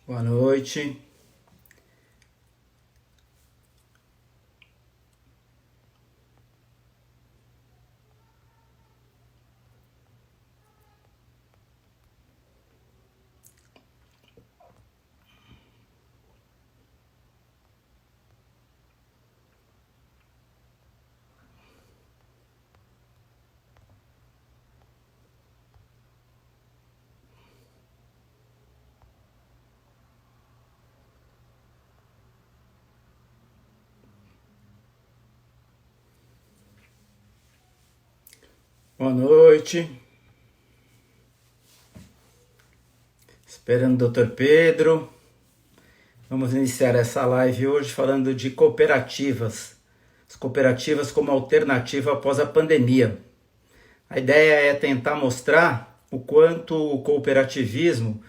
Boa noite. Boa noite. Esperando o Dr. Pedro. Vamos iniciar essa live hoje falando de cooperativas. As cooperativas como alternativa após a pandemia. A ideia é tentar mostrar o quanto o cooperativismo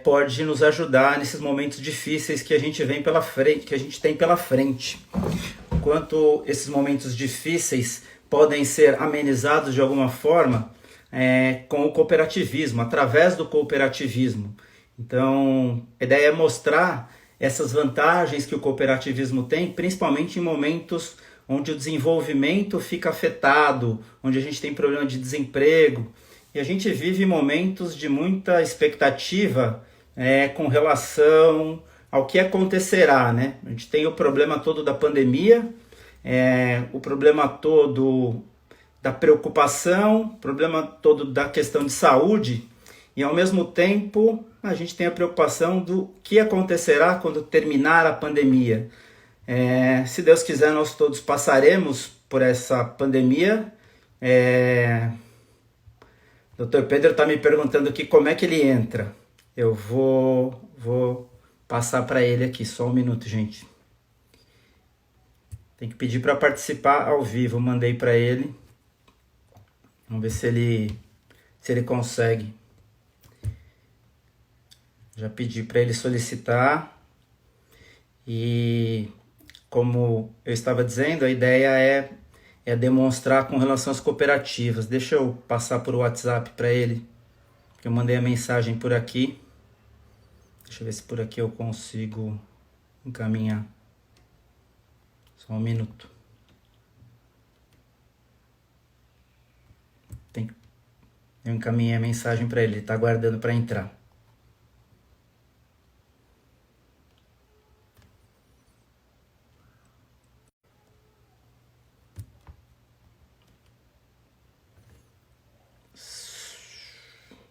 pode nos ajudar nesses momentos difíceis que a gente vem pela frente, que a gente tem pela frente. O quanto esses momentos difíceis podem ser amenizados de alguma forma com o cooperativismo, através do cooperativismo. Então, a ideia é mostrar essas vantagens que o cooperativismo tem, principalmente em momentos onde o desenvolvimento fica afetado, onde a gente tem problema de desemprego, e a gente vive momentos de muita expectativa com relação ao que acontecerá, né? A gente tem o problema todo da pandemia, o problema todo da preocupação, o problema todo da questão de saúde, e ao mesmo tempo a gente tem a preocupação do que acontecerá quando terminar a pandemia. Se Deus quiser, nós todos passaremos por essa pandemia. Dr. Pedro está me perguntando aqui como é que ele entra. Eu vou passar para ele aqui, só um minuto, gente. Tem que pedir para participar ao vivo. Mandei para ele. Vamos ver se ele consegue. Já pedi para ele solicitar. E como eu estava dizendo, a ideia é demonstrar com relação às cooperativas. Deixa eu passar por WhatsApp para ele, que eu mandei a mensagem por aqui. Deixa eu ver se por aqui eu consigo encaminhar. Só um minuto. Eu encaminhei a mensagem para ele está aguardando para entrar.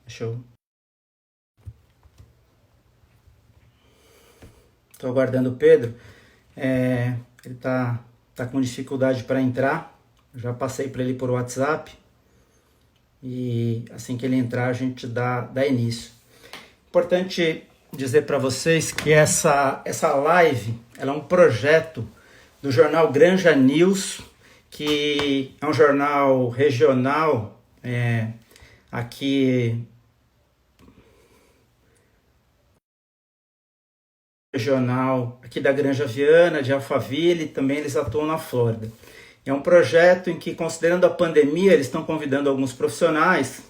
Deixa eu... Estou aguardando o Pedro. Ele tá com dificuldade para entrar. Eu já passei para ele por WhatsApp. E assim que ele entrar, a gente dá início. Importante dizer para vocês que essa live ela é um projeto do jornal Granja News, que é um jornal regional aqui da Granja Viana, de Alphaville, também eles atuam na Flórida. É um projeto em que, considerando a pandemia, eles estão convidando alguns profissionais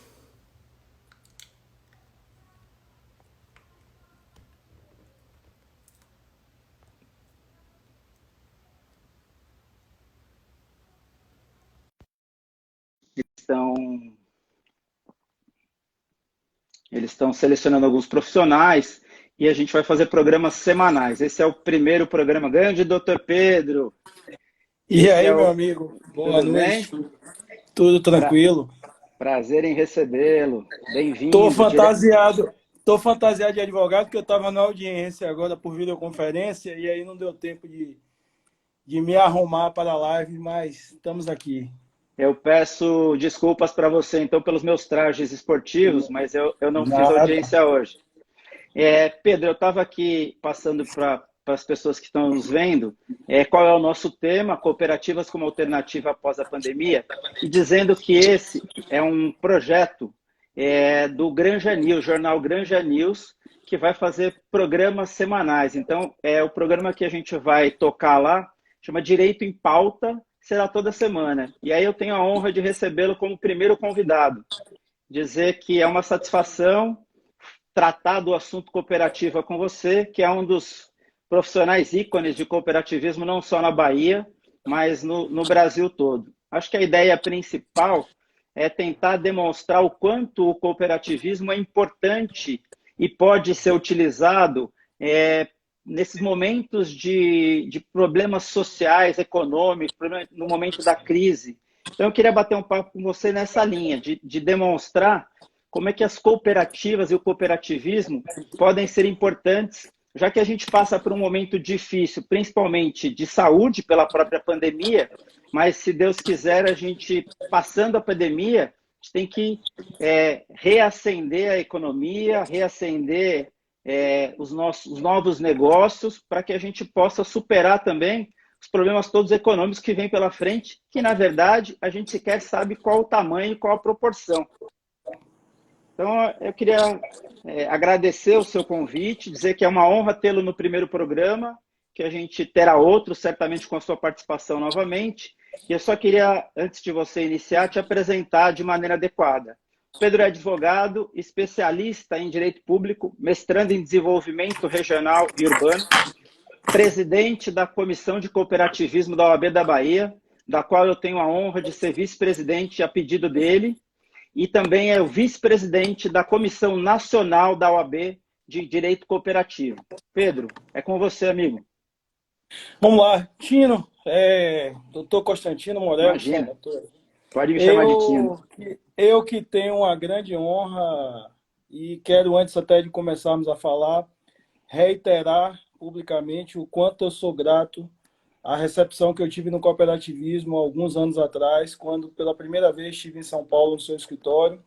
eles estão selecionando alguns profissionais e a gente vai fazer programas semanais. Esse é o primeiro programa. Grande Dr. Pedro. E aí, meu amigo? Boa noite. Tudo tranquilo? Prazer em recebê-lo. Bem-vindo. Tô fantasiado de advogado, porque eu estava na audiência agora por videoconferência e aí não deu tempo de me arrumar para a live, mas estamos aqui. Eu peço desculpas para você, então, pelos meus trajes esportivos, mas eu não fiz audiência hoje. Pedro, eu estava aqui passando para as pessoas que estão nos vendo qual é o nosso tema, cooperativas como alternativa após a pandemia, e dizendo que esse é um projeto do Granja News, jornal Granja News, que vai fazer programas semanais. Então, o programa que a gente vai tocar lá chama Direito em Pauta, será toda semana. E aí eu tenho a honra de recebê-lo como primeiro convidado. Dizer que é uma satisfação tratar do assunto cooperativa com você, que é um dos profissionais ícones de cooperativismo, não só na Bahia, mas no Brasil todo. Acho que a ideia principal é tentar demonstrar o quanto o cooperativismo é importante e pode ser utilizado nesses momentos de problemas sociais, econômicos, no momento da crise. Então, eu queria bater um papo com você nessa linha, de demonstrar como é que as cooperativas e o cooperativismo podem ser importantes, já que a gente passa por um momento difícil, principalmente de saúde pela própria pandemia, mas se Deus quiser, a gente, passando a pandemia, a gente tem que reacender a economia, reacender os novos negócios, para que a gente possa superar também os problemas todos econômicos que vêm pela frente, que, na verdade, a gente sequer sabe qual o tamanho e qual a proporção. Então, eu queria agradecer o seu convite, dizer que é uma honra tê-lo no primeiro programa, que a gente terá outro, certamente com a sua participação novamente. E eu só queria, antes de você iniciar, te apresentar de maneira adequada. O Pedro é advogado, especialista em direito público, mestrando em desenvolvimento regional e urbano, presidente da Comissão de Cooperativismo da OAB da Bahia, da qual eu tenho a honra de ser vice-presidente a pedido dele, e também é o vice-presidente da Comissão Nacional da OAB de Direito Cooperativo. Pedro, é com você, amigo. Vamos lá, Tino, doutor Constantino Morel. Imagina, pode me chamar de Tino. Eu que tenho uma grande honra e quero, antes até de começarmos a falar, reiterar publicamente o quanto eu sou grato à recepção que eu tive no cooperativismo alguns anos atrás, quando pela primeira vez estive em São Paulo, no seu escritório,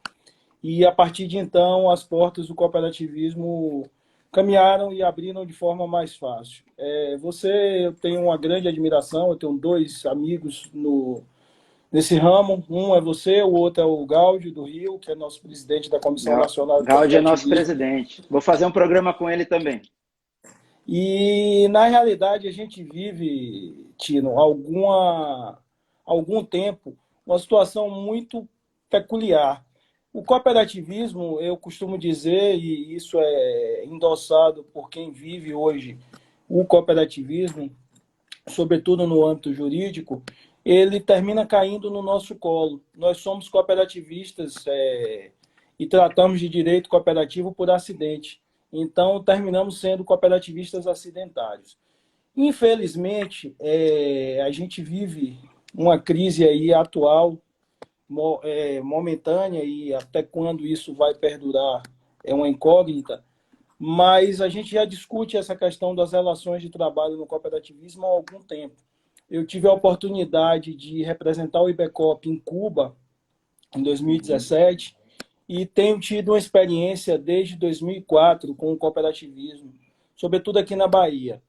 e a partir de então as portas do cooperativismo caminharam e abriram de forma mais fácil. Eu tenho uma grande admiração, eu tenho dois amigos nesse ramo, um é você, o outro é o Gáudio do Rio, que é nosso presidente da Comissão Nacional de Gáudio é nosso presidente. Vou fazer um programa com ele também. E, na realidade, a gente vive, Tino, algum tempo, uma situação muito peculiar. O cooperativismo, eu costumo dizer, e isso é endossado por quem vive hoje o cooperativismo, sobretudo no âmbito jurídico, ele termina caindo no nosso colo. Nós somos cooperativistas e tratamos de direito cooperativo por acidente. Então, terminamos sendo cooperativistas acidentários. Infelizmente, a gente vive uma crise aí atual, momentânea, e até quando isso vai perdurar é uma incógnita, mas a gente já discute essa questão das relações de trabalho no cooperativismo há algum tempo. Eu tive a oportunidade de representar o IBECOP em Cuba, em 2017, e tenho tido uma experiência desde 2004 com o cooperativismo, sobretudo aqui na Bahia.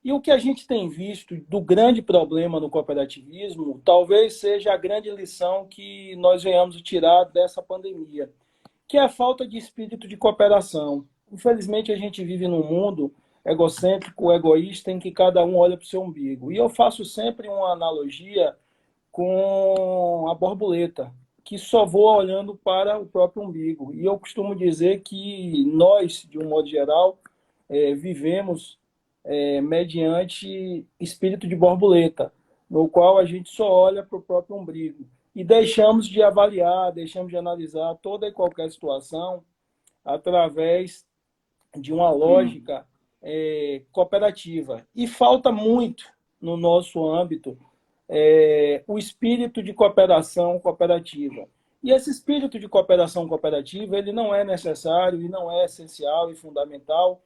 E o que a gente tem visto do grande problema no cooperativismo, talvez seja a grande lição que nós venhamos tirar dessa pandemia, que é a falta de espírito de cooperação. Infelizmente, a gente vive num mundo egocêntrico, egoísta, em que cada um olha para o seu umbigo. E eu faço sempre uma analogia com a borboleta, que só voa olhando para o próprio umbigo. E eu costumo dizer que nós, de um modo geral, vivemos mediante espírito de borboleta, no qual a gente só olha para o próprio umbigo. E deixamos de avaliar, deixamos de analisar toda e qualquer situação através de uma lógica cooperativa. E falta muito no nosso âmbito o espírito de cooperação cooperativa. E esse espírito de cooperação cooperativa, ele não é necessário e não é essencial e fundamental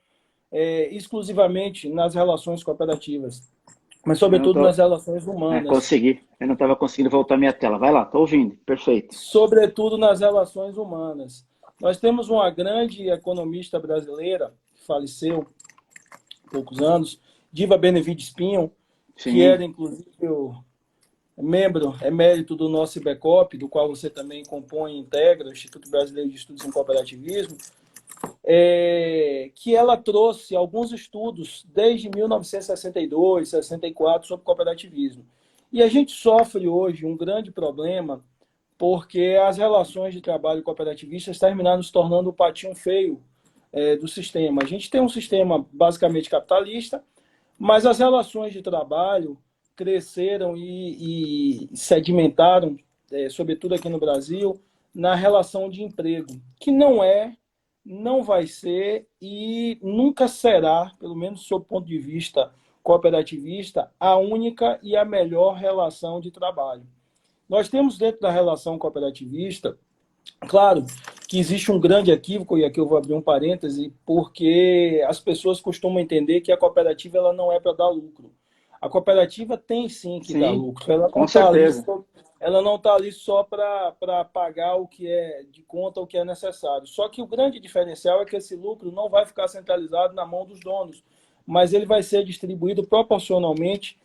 exclusivamente nas relações cooperativas, mas sobretudo nas relações humanas. Consegui. Eu não estava conseguindo voltar minha tela. Vai lá, estou ouvindo. Perfeito. Sobretudo nas relações humanas. Nós temos uma grande economista brasileira, que faleceu há poucos anos, Diva Benevides Pinho, Sim. Que era, inclusive, o membro emérito do nosso IBECOP, do qual você também compõe e integra, o Instituto Brasileiro de Estudos em Cooperativismo, que ela trouxe alguns estudos desde 1962, 64 sobre cooperativismo. E a gente sofre hoje um grande problema porque as relações de trabalho cooperativistas terminaram se tornando um patinho feio do sistema. A gente tem um sistema basicamente capitalista, mas as relações de trabalho cresceram e sedimentaram, sobretudo aqui no Brasil, na relação de emprego, que não é, não vai ser e nunca será, pelo menos sob o ponto de vista cooperativista, a única e a melhor relação de trabalho. Nós temos dentro da relação cooperativista, claro, que existe um grande equívoco, e aqui eu vou abrir um parêntese, porque as pessoas costumam entender que a cooperativa ela não é para dar lucro. A cooperativa tem sim que dar lucro. Ela com certeza. Ela não está ali só para pagar o que é de conta, o que é necessário. Só que o grande diferencial é que esse lucro não vai ficar centralizado na mão dos donos, mas ele vai ser distribuído proporcionalmente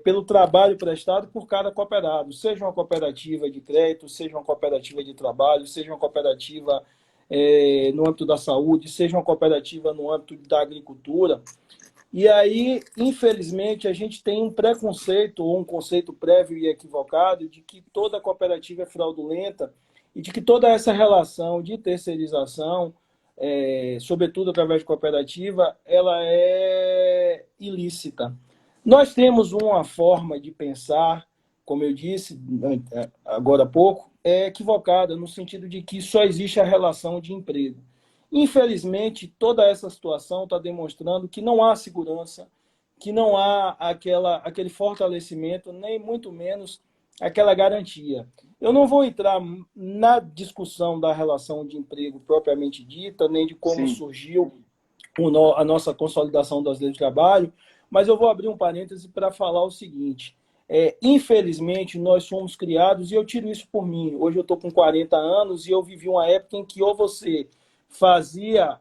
pelo trabalho prestado por cada cooperado, seja uma cooperativa de crédito, seja uma cooperativa de trabalho, seja uma cooperativa no âmbito da saúde, seja uma cooperativa no âmbito da agricultura. E aí, infelizmente, a gente tem um preconceito ou um conceito prévio e equivocado de que toda cooperativa é fraudulenta e de que toda essa relação de terceirização, sobretudo através de cooperativa, ela é ilícita. Nós temos uma forma de pensar, como eu disse agora há pouco, equivocada, no sentido de que só existe a relação de emprego. Infelizmente, toda essa situação está demonstrando que não há segurança, que não há aquele fortalecimento, nem muito menos aquela garantia. Eu não vou entrar na discussão da relação de emprego propriamente dita, nem de como surgiu a nossa consolidação das leis de trabalho, mas eu vou abrir um parêntese para falar o seguinte. Infelizmente, nós somos criados, e eu tiro isso por mim. Hoje eu estou com 40 anos e eu vivi uma época em que ou você fazia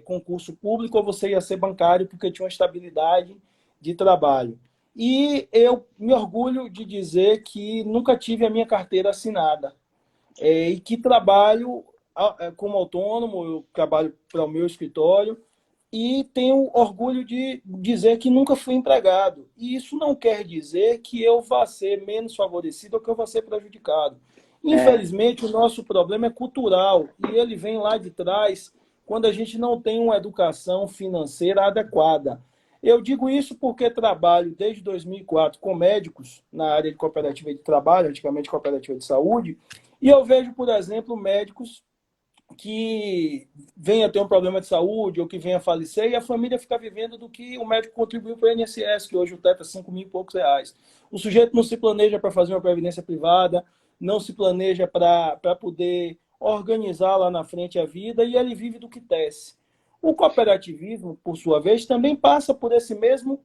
concurso público ou você ia ser bancário porque tinha uma estabilidade de trabalho. E eu me orgulho de dizer que nunca tive a minha carteira assinada. E que trabalho como autônomo, eu trabalho para o meu escritório, e tenho orgulho de dizer que nunca fui empregado. E isso não quer dizer que eu vá ser menos favorecido ou que eu vá ser prejudicado. Infelizmente, o nosso problema é cultural e ele vem lá de trás quando a gente não tem uma educação financeira adequada. Eu digo isso porque trabalho desde 2004 com médicos na área de cooperativa de trabalho, antigamente cooperativa de saúde, e eu vejo, por exemplo, médicos que venha ter um problema de saúde ou que venha falecer e a família fica vivendo do que o médico contribuiu para o INSS, que hoje o teto é 5 mil e poucos reais. O sujeito não se planeja para fazer uma previdência privada, não se planeja para poder organizar lá na frente a vida e ele vive do que tece. O cooperativismo, por sua vez, também passa por esse mesmo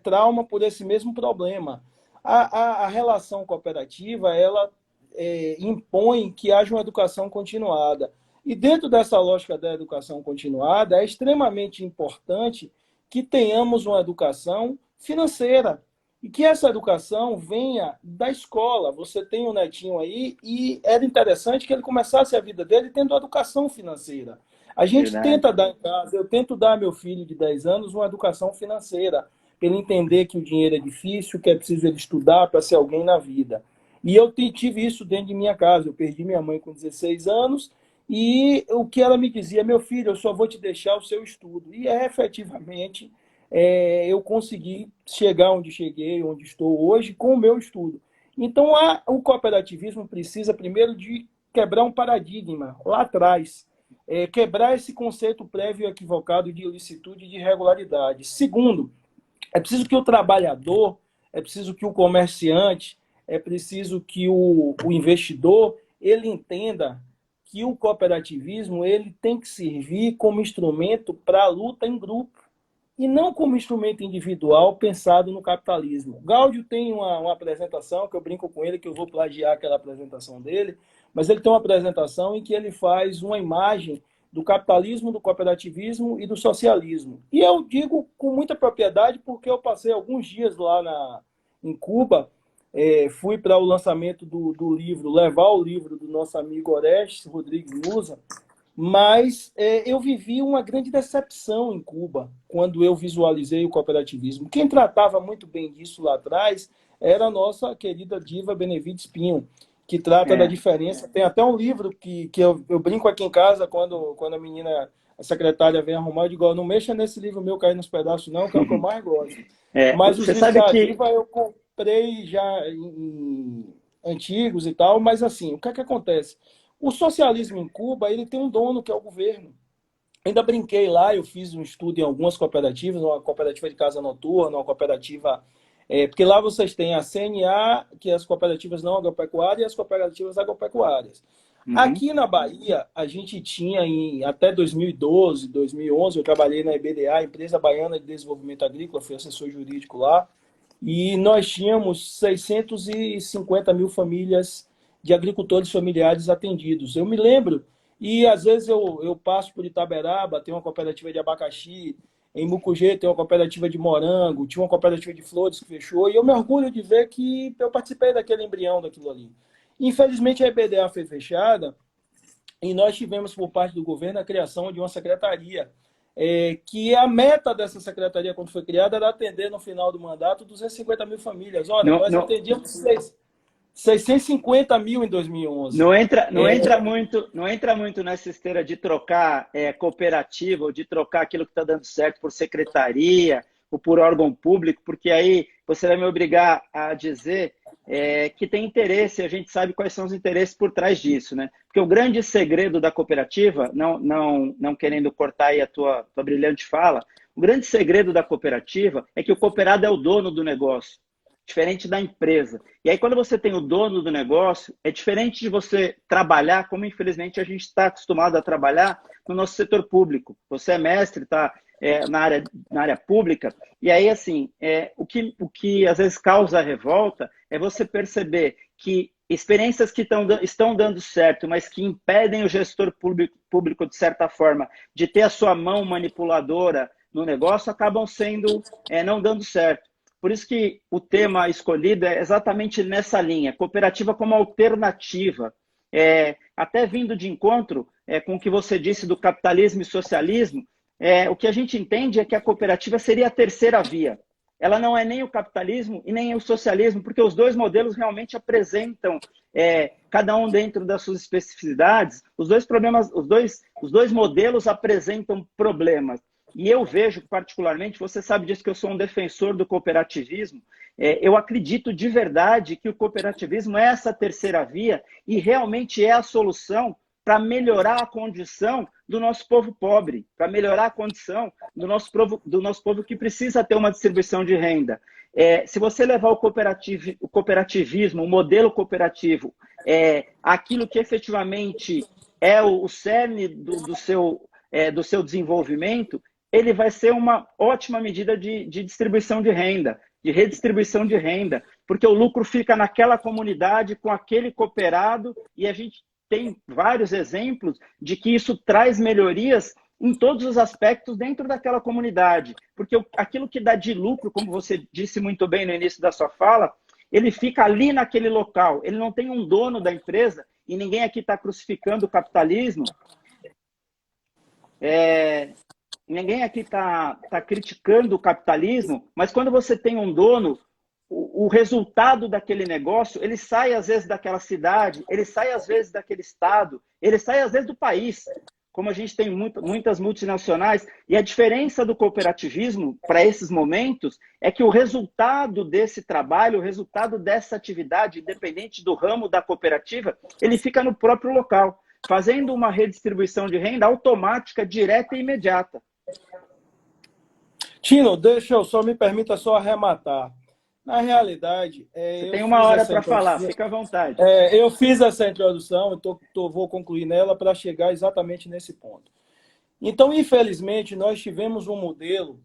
trauma, por esse mesmo problema. A relação cooperativa, ela impõe que haja uma educação continuada. E dentro dessa lógica da educação continuada, é extremamente importante que tenhamos uma educação financeira e que essa educação venha da escola. Você tem um netinho aí e era interessante que ele começasse a vida dele tendo educação financeira. A gente tenta dar em casa, eu tento dar ao meu filho de 10 anos uma educação financeira, para ele entender que o dinheiro é difícil, que é preciso ele estudar para ser alguém na vida. E eu tive isso dentro de minha casa. Eu perdi minha mãe com 16 anos e o que ela me dizia, meu filho, eu só vou te deixar o seu estudo. E efetivamente eu consegui chegar onde cheguei, onde estou hoje, com o meu estudo. Então o cooperativismo precisa primeiro de quebrar um paradigma lá atrás, quebrar esse conceito prévio equivocado de ilicitude e de irregularidade. Segundo, é preciso que o trabalhador, é preciso que o comerciante, é preciso que o investidor ele entenda que o cooperativismo ele tem que servir como instrumento para a luta em grupo e não como instrumento individual pensado no capitalismo. Gáudio tem uma apresentação, que eu brinco com ele, que eu vou plagiar aquela apresentação dele, mas ele tem uma apresentação em que ele faz uma imagem do capitalismo, do cooperativismo e do socialismo. E eu digo com muita propriedade porque eu passei alguns dias lá em Cuba, fui para o lançamento do livro, levar o livro do nosso amigo Orestes Rodrigues Musa, mas eu vivi uma grande decepção em Cuba quando eu visualizei o cooperativismo. Quem tratava muito bem disso lá atrás era a nossa querida diva Benevides Pinho, que trata da diferença. Tem até um livro que eu brinco aqui em casa quando a menina a secretária vem arrumar, eu digo, ó, não mexa nesse livro meu cair nos pedaços não, que é o que eu mais gosto. Mas os Você livros sabe da que Diva eu comprei já antigos e tal, mas assim, o que é que acontece? O socialismo em Cuba, ele tem um dono, que é o governo. Ainda brinquei lá, eu fiz um estudo em algumas cooperativas, uma cooperativa de casa noturna, uma cooperativa... porque lá vocês têm a CNA, que é as cooperativas não agropecuárias, e as cooperativas agropecuárias. Uhum. Aqui na Bahia, a gente tinha, até 2012, 2011, eu trabalhei na EBDA, Empresa Baiana de Desenvolvimento Agrícola, fui assessor jurídico lá, e nós tínhamos 650 mil famílias de agricultores familiares atendidos. Eu me lembro, e às vezes eu passo por Itaberaba, tem uma cooperativa de abacaxi, em Mucugê tem uma cooperativa de morango, tinha uma cooperativa de flores que fechou, e eu me orgulho de ver que eu participei daquele embrião daquilo ali. Infelizmente a EBDA foi fechada, e nós tivemos por parte do governo a criação de uma secretaria, que a meta dessa secretaria, quando foi criada, era atender no final do mandato 250 mil famílias. Olha, Não, nós não, 650 mil em 2011. não entra muito nessa esteira de trocar cooperativa ou de trocar aquilo que está dando certo por secretaria ou por órgão público, porque aí você vai me obrigar a dizer que tem interesse, a gente sabe quais são os interesses por trás disso, né? Porque o grande segredo da cooperativa, não querendo cortar aí a tua brilhante fala, o grande segredo da cooperativa é que o cooperado é o dono do negócio, diferente da empresa. E aí, quando você tem o dono do negócio, é diferente de você trabalhar, como infelizmente a gente está acostumado a trabalhar no nosso setor público. Você é mestre, está na área pública, e aí, assim, o que às vezes causa revolta é você perceber que experiências que estão dando certo, mas que impedem o gestor público, de certa forma, de ter a sua mão manipuladora no negócio, acabam não dando certo. Por isso que o tema escolhido é exatamente nessa linha, cooperativa como alternativa. Até vindo de encontro com o que você disse do capitalismo e socialismo, o que a gente entende é que a cooperativa seria a terceira via. Ela não é nem o capitalismo e nem o socialismo, porque os dois modelos realmente apresentam, cada um dentro das suas especificidades, os dois modelos apresentam problemas. E eu vejo, particularmente, você sabe disso, que eu sou um defensor do cooperativismo, eu acredito de verdade que o cooperativismo é essa terceira via e realmente é a solução para melhorar a condição do nosso povo pobre, para melhorar a condição do nosso povo que precisa ter uma distribuição de renda. Se você levar o cooperativismo, o modelo cooperativo, aquilo que efetivamente é o cerne do seu desenvolvimento, ele vai ser uma ótima medida de distribuição de renda, de redistribuição de renda, porque o lucro fica naquela comunidade, com aquele cooperado, e a gente tem vários exemplos de que isso traz melhorias em todos os aspectos dentro daquela comunidade, porque aquilo que dá de lucro, como você disse muito bem no início da sua fala, ele fica ali naquele local, ele não tem um dono da empresa, e ninguém aqui está crucificando o capitalismo, ninguém aqui está criticando o capitalismo, mas quando você tem um dono, o resultado daquele negócio, ele sai às vezes daquela cidade, ele sai às vezes daquele estado, ele sai às vezes do país, como a gente tem muitas multinacionais, e a diferença do cooperativismo para esses momentos é que o resultado desse trabalho, o resultado dessa atividade, independente do ramo da cooperativa, ele fica no próprio local, fazendo uma redistribuição de renda automática, direta e imediata. Tino, me permita só arrematar. Na realidade... Você tem uma hora para falar, fica à vontade. Eu fiz essa introdução, vou concluir nela para chegar exatamente nesse ponto. Então, infelizmente, nós tivemos um modelo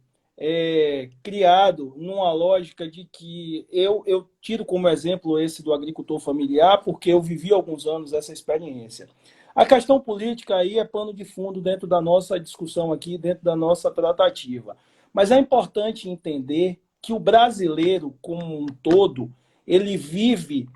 criado numa lógica de que eu tiro como exemplo esse do agricultor familiar, porque eu vivi alguns anos essa experiência. A questão política aí é pano de fundo dentro da nossa discussão aqui, dentro da nossa tratativa. Mas é importante entender que o brasileiro, como um todo, ele vive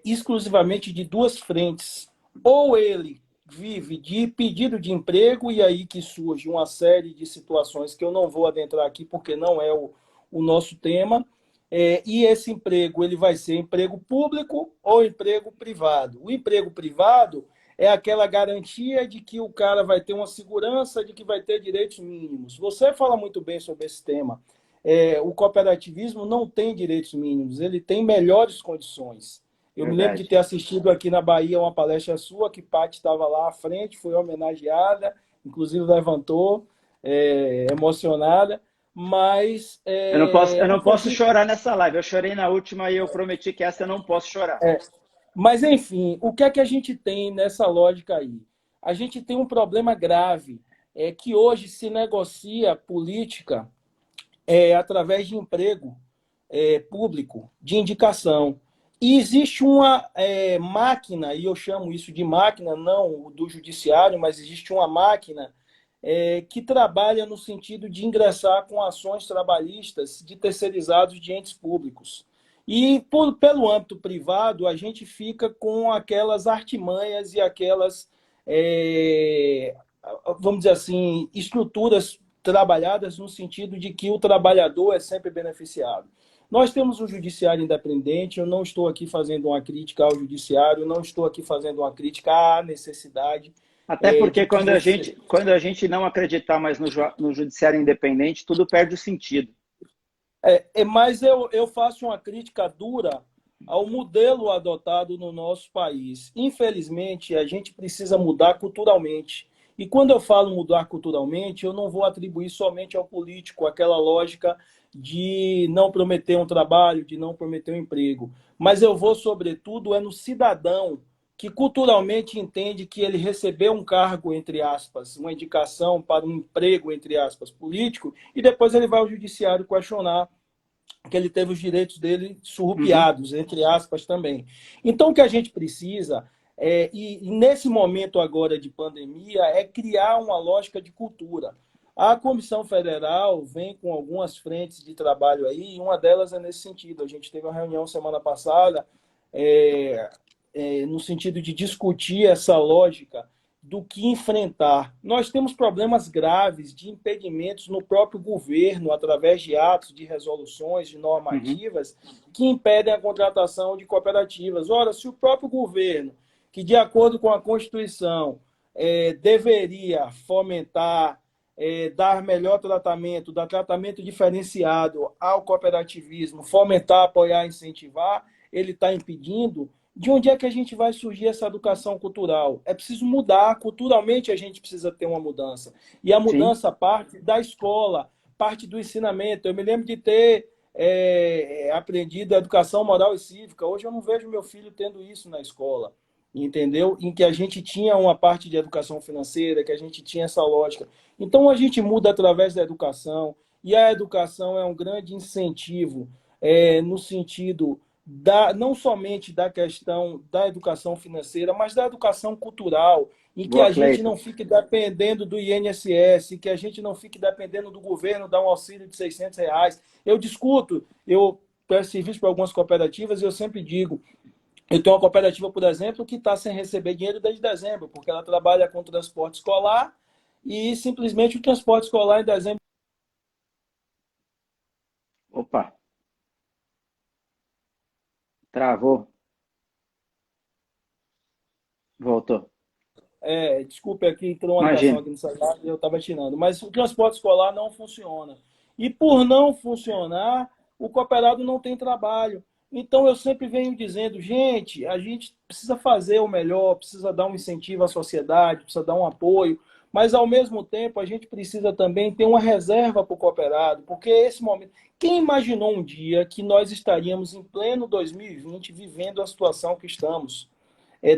exclusivamente de duas frentes. Ou ele vive de pedido de emprego, e aí que surge uma série de situações que eu não vou adentrar aqui, porque não é o nosso tema, e esse emprego ele vai ser emprego público ou emprego privado. O emprego privado é aquela garantia de que o cara vai ter uma segurança, de que vai ter direitos mínimos. Você fala muito bem sobre esse tema. O cooperativismo não tem direitos mínimos, ele tem melhores condições. Eu me lembro de Verdade. ter assistido aqui na Bahia uma palestra sua, que Paty estava lá à frente, foi homenageada, inclusive levantou, emocionada, mas Eu não o que a posso gente, chorar nessa live. Eu chorei na última e eu prometi que essa eu não posso chorar. mas, enfim, o que é que a gente tem nessa lógica aí? A gente tem um problema grave, que hoje se negocia política através de emprego público, de indicação. E existe uma máquina, e eu chamo isso de máquina, não do judiciário, mas existe uma máquina que trabalha no sentido de ingressar com ações trabalhistas de terceirizados de entes públicos. E pelo âmbito privado, a gente fica com aquelas artimanhas e aquelas, vamos dizer assim, estruturas trabalhadas no sentido de que o trabalhador é sempre beneficiado. Nós temos um judiciário independente, eu não estou aqui fazendo uma crítica ao judiciário, não estou aqui fazendo uma crítica à necessidade Até porque de que quando a gente não acreditar mais no judiciário independente, tudo perde o sentido. Mas eu faço uma crítica dura ao modelo adotado no nosso país. Infelizmente, a gente precisa mudar culturalmente. E quando eu falo mudar culturalmente, eu não vou atribuir somente ao político aquela lógica de não prometer um trabalho, de não prometer um emprego. Mas eu vou, sobretudo, no cidadão que culturalmente entende que ele recebeu um cargo, entre aspas, uma indicação para um emprego, entre aspas, político, e depois ele vai ao judiciário questionar que ele teve os direitos dele surrupiados, entre aspas, também. Então, o que a gente precisa, e nesse momento agora de pandemia, é criar uma lógica de cultura. A Comissão Federal vem com algumas frentes de trabalho aí, e uma delas é nesse sentido. A gente teve uma reunião semana passada, no sentido de discutir essa lógica do que enfrentar. Nós temos problemas graves de impedimentos no próprio governo, através de atos, de resoluções, de normativas, que impedem a contratação de cooperativas. Ora, se o próprio governo, que de acordo com a Constituição, deveria fomentar, dar melhor tratamento, dar tratamento diferenciado ao cooperativismo, fomentar, apoiar, incentivar, ele está impedindo. De onde é que a gente vai surgir essa educação cultural? É preciso mudar. Culturalmente, a gente precisa ter uma mudança. E a Sim. mudança parte da escola, parte do ensinamento. Eu me lembro de ter aprendido a educação moral e cívica. Hoje eu não vejo meu filho tendo isso na escola, entendeu? Em que a gente tinha uma parte de educação financeira, que a gente tinha essa lógica. Então, a gente muda através da educação. E a educação é um grande incentivo no sentido não somente da questão da educação financeira, mas da educação cultural, em que Boa, a gente Cleiton. não fique dependendo do INSS, que a gente não fique dependendo do governo dar um auxílio de R$ 600. Eu discuto, eu presto serviço para algumas cooperativas e eu sempre digo, eu tenho uma cooperativa, por exemplo, que está sem receber dinheiro desde dezembro, porque ela trabalha com transporte escolar e simplesmente o transporte escolar em dezembro. Opa, travou. Voltou. Desculpe, aqui entrou uma ligação Imagina. aqui no celular e eu estava tirando. Mas o transporte escolar não funciona. E por não funcionar, o cooperado não tem trabalho. Então eu sempre venho dizendo, gente, a gente precisa fazer o melhor, precisa dar um incentivo à sociedade, precisa dar um apoio, mas ao mesmo tempo a gente precisa também ter uma reserva para o cooperado, porque esse momento. Quem imaginou um dia que nós estaríamos em pleno 2020 vivendo a situação que estamos?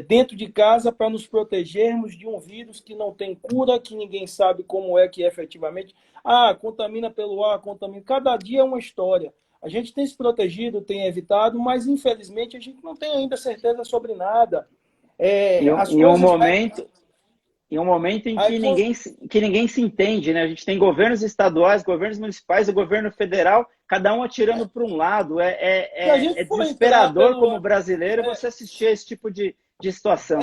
Dentro de casa para nos protegermos de um vírus que não tem cura, que ninguém sabe como é que é efetivamente. Contamina pelo ar, contamina. Cada dia é uma história. A gente tem se protegido, tem evitado, mas infelizmente a gente não tem ainda certeza sobre nada. As Em um coisas. momento em Aí, que ninguém se entende, né? A gente tem governos estaduais, governos municipais, o governo federal, cada um atirando para um lado. se a gente É for entrar desesperador pelo. como brasileiro você assistir a esse tipo de situação.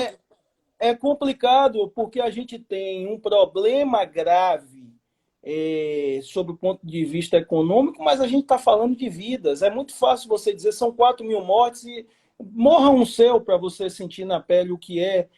É complicado porque a gente tem um problema grave sob o ponto de vista econômico, mas a gente está falando de vidas. É muito fácil você dizer são 4.000 mortes e morra um seu para você sentir na pele o que é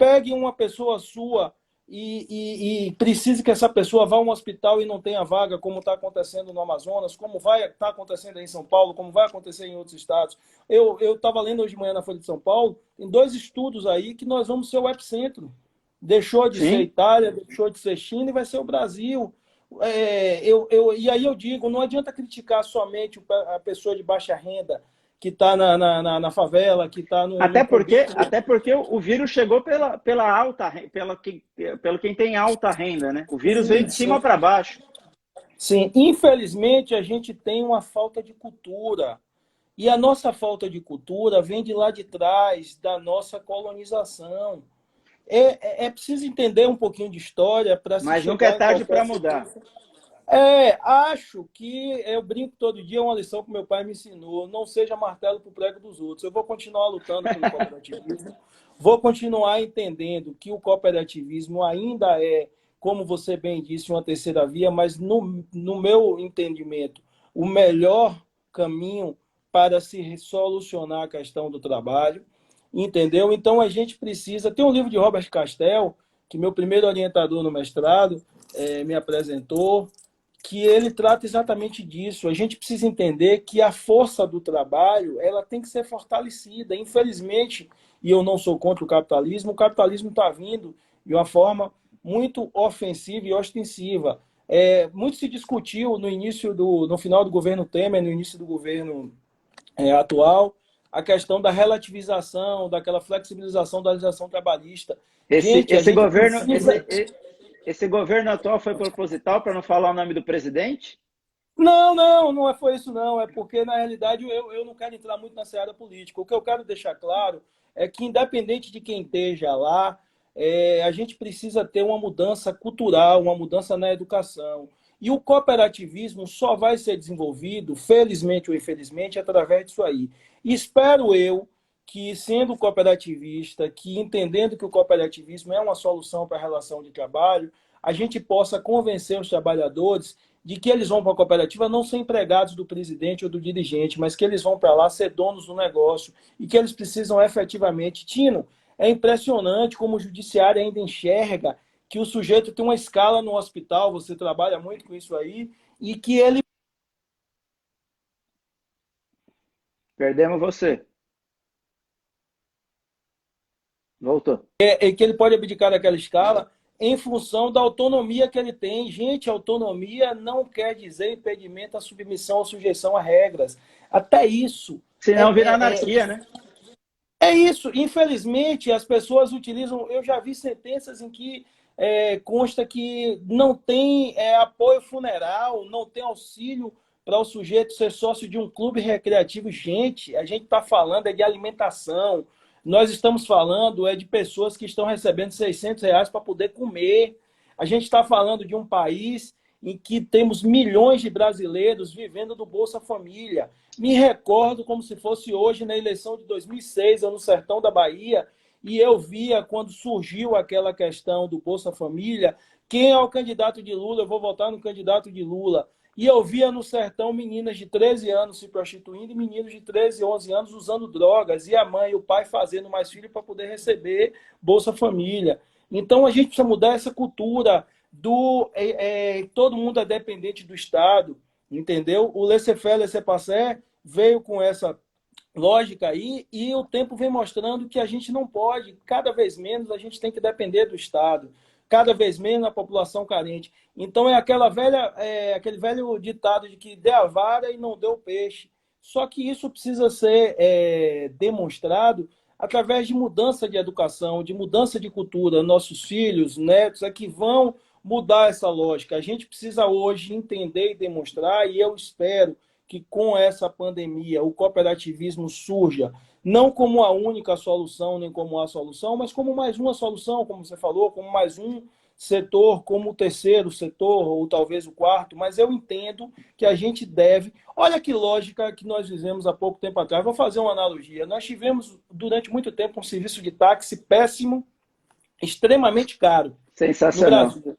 pegue uma pessoa sua e precise que essa pessoa vá a um hospital e não tenha vaga, como está acontecendo no Amazonas, como vai estar acontecendo aí em São Paulo, como vai acontecer em outros estados. Eu estava lendo hoje de manhã na Folha de São Paulo, tem 2 estudos aí que nós vamos ser o epicentro. Deixou de ser Sim. Itália, deixou de ser China e vai ser o Brasil. E aí eu digo, não adianta criticar somente a pessoa de baixa renda que está na favela, que está no convívio. Até porque o vírus chegou pela alta, pelo quem tem alta renda, né? O vírus veio de cima para baixo. Sim, infelizmente a gente tem uma falta de cultura. E a nossa falta de cultura vem de lá de trás, da nossa colonização. É preciso entender um pouquinho de história para se Mas nunca é chegar em tarde para qualquer mudar. situação. Acho que eu brinco todo dia, é uma lição que meu pai me ensinou. Não seja martelo para o prego dos outros. Eu vou continuar lutando pelo cooperativismo, vou continuar entendendo que o cooperativismo ainda é, como você bem disse, uma terceira via, mas no meu entendimento, o melhor caminho para se solucionar a questão do trabalho, entendeu? Então a gente precisa. Tem um livro de Robert Castell, que meu primeiro orientador no mestrado me apresentou, que ele trata exatamente disso. A gente precisa entender que a força do trabalho ela tem que ser fortalecida. Infelizmente, e eu não sou contra o capitalismo está vindo de uma forma muito ofensiva e ostensiva. Muito se discutiu no final do governo Temer, no início do governo atual, a questão da relativização, daquela flexibilização da legislação trabalhista. Gente, a Esse gente governo, precisa. esse governo atual foi proposital, para não falar o nome do presidente? Não foi isso não. É porque, na realidade, eu não quero entrar muito na seara política. O que eu quero deixar claro é que, independente de quem esteja lá, a gente precisa ter uma mudança cultural, uma mudança na educação. E o cooperativismo só vai ser desenvolvido, felizmente ou infelizmente, através disso aí. E espero eu que, sendo cooperativista, que entendendo que o cooperativismo é uma solução para a relação de trabalho, a gente possa convencer os trabalhadores de que eles vão para a cooperativa não ser empregados do presidente ou do dirigente, mas que eles vão para lá ser donos do negócio e que eles precisam efetivamente. Tino, é impressionante como o judiciário ainda enxerga que o sujeito tem uma escala no hospital, você trabalha muito com isso aí, e que ele... Perdemos você. Voltou. que ele pode abdicar daquela escala em função da autonomia que ele tem. Gente, autonomia não quer dizer impedimento à submissão ou sujeição a regras. Até isso. Senão vira anarquia, né? É isso. Infelizmente, as pessoas utilizam... Eu já vi sentenças em que consta que não tem apoio funeral, não tem auxílio para o sujeito ser sócio de um clube recreativo. Gente, a gente está falando de alimentação. Nós estamos falando de pessoas que estão recebendo R$ 600 para poder comer. A gente está falando de um país em que temos milhões de brasileiros vivendo do Bolsa Família. Me recordo como se fosse hoje, na eleição de 2006, eu no sertão da Bahia, e eu via quando surgiu aquela questão do Bolsa Família, quem é o candidato de Lula, eu vou votar no candidato de Lula. E eu via no sertão meninas de 13 anos se prostituindo e meninos de 13, 11 anos usando drogas, e a mãe e o pai fazendo mais filhos para poder receber Bolsa Família. Então a gente precisa mudar essa cultura todo mundo é dependente do Estado, entendeu? O laissez-faire, laissez-passer veio com essa lógica aí e o tempo vem mostrando que a gente não pode, cada vez menos a gente tem que depender do Estado, cada vez menos a população carente. Então aquele velho ditado de que dê a vara e não deu peixe. Só que isso precisa ser demonstrado através de mudança de educação, de mudança de cultura. Nossos filhos, netos, que vão mudar essa lógica. A gente precisa hoje entender e demonstrar, e eu espero que com essa pandemia o cooperativismo surja, não como a única solução, nem como a solução, mas como mais uma solução, como você falou, como mais um setor, como o terceiro setor, ou talvez o quarto, mas eu entendo que a gente deve... Olha que lógica que nós fizemos há pouco tempo atrás. Vou fazer uma analogia. Nós tivemos, durante muito tempo, um serviço de táxi péssimo, extremamente caro. Sensacional. No Brasil.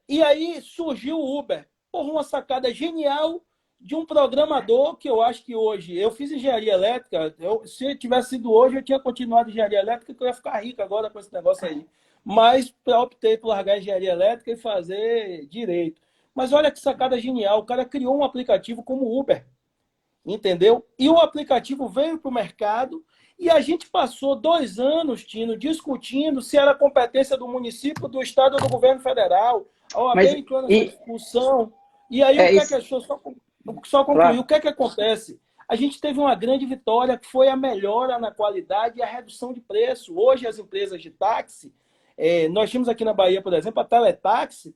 E aí surgiu o Uber. Uma sacada genial de um programador que eu acho que hoje... Eu fiz engenharia elétrica, se eu tivesse sido hoje, eu tinha continuado engenharia elétrica, que eu ia ficar rico agora com esse negócio aí. Mas eu optei por largar a engenharia elétrica e fazer direito. Mas olha que sacada genial, o cara criou um aplicativo como Uber, entendeu? E o aplicativo veio para o mercado e a gente passou 2 anos, Tino, discutindo se era competência do município, do estado ou do governo federal. A OAB Mas entrou nessa discussão. E aí, o é que é que isso, achou? Só concluir. claro. O que é que acontece? A gente teve uma grande vitória, que foi a melhora na qualidade e a redução de preço. Hoje, as empresas de táxi, nós tínhamos aqui na Bahia, por exemplo, a Teletaxi.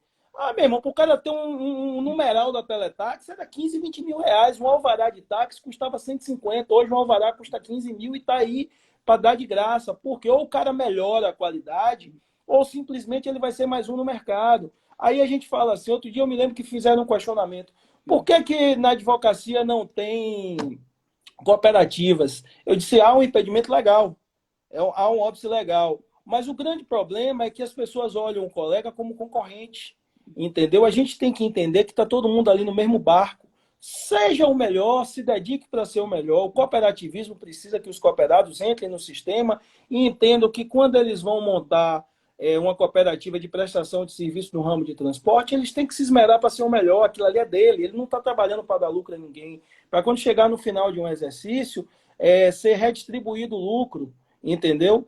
Meu irmão, para o cara ter um numeral da Teletaxi, era 15, 20 mil reais. Um alvará de táxi custava 150. Hoje, um alvará custa 15 mil e está aí para dar de graça. Porque ou o cara melhora a qualidade, ou simplesmente ele vai ser mais um no mercado. Aí a gente fala assim, outro dia eu me lembro que fizeram um questionamento. Por que que na advocacia não tem cooperativas? Eu disse, há um impedimento legal, há um óbice legal. Mas o grande problema é que as pessoas olham o colega como concorrente, entendeu? A gente tem que entender que está todo mundo ali no mesmo barco. Seja o melhor, se dedique para ser o melhor. O cooperativismo precisa que os cooperados entrem no sistema e entendam que quando eles vão montar uma cooperativa de prestação de serviço no ramo de transporte, eles têm que se esmerar para ser o melhor, aquilo ali é dele, ele não está trabalhando para dar lucro a ninguém. Para quando chegar no final de um exercício, ser redistribuído o lucro, entendeu?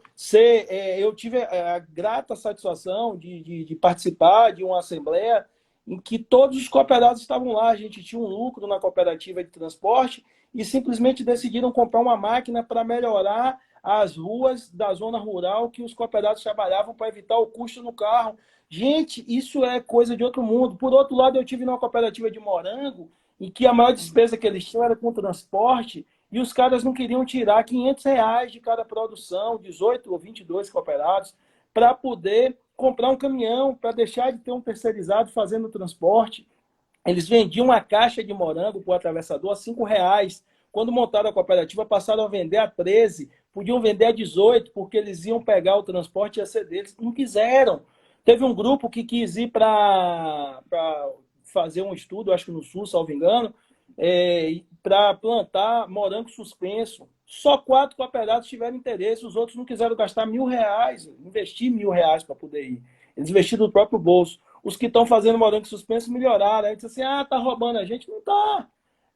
Eu tive a grata satisfação de participar de uma assembleia em que todos os cooperados estavam lá, a gente tinha um lucro na cooperativa de transporte e simplesmente decidiram comprar uma máquina para melhorar as ruas da zona rural que os cooperados trabalhavam para evitar o custo no carro. Gente, isso é coisa de outro mundo. Por outro lado, eu tive numa cooperativa de morango, em que a maior despesa que eles tinham era com transporte, e os caras não queriam tirar R$ 500 de cada produção, 18 ou 22 cooperados, para poder comprar um caminhão, para deixar de ter um terceirizado fazendo o transporte. Eles vendiam uma caixa de morango para o atravessador a R$ 5. Quando montaram a cooperativa, passaram a vender a 13, podiam vender a 18, porque eles iam pegar o transporte e ia ser deles. Não quiseram. Teve um grupo que quis ir para fazer um estudo, acho que no Sul, salvo engano, para plantar morango suspenso. Só 4 cooperados tiveram interesse, os outros não quiseram gastar R$ 1.000, investir R$ 1.000 para poder ir. Eles investiram do próprio bolso. Os que estão fazendo morango suspenso melhoraram. Aí disse assim, tá roubando a gente. Não tá.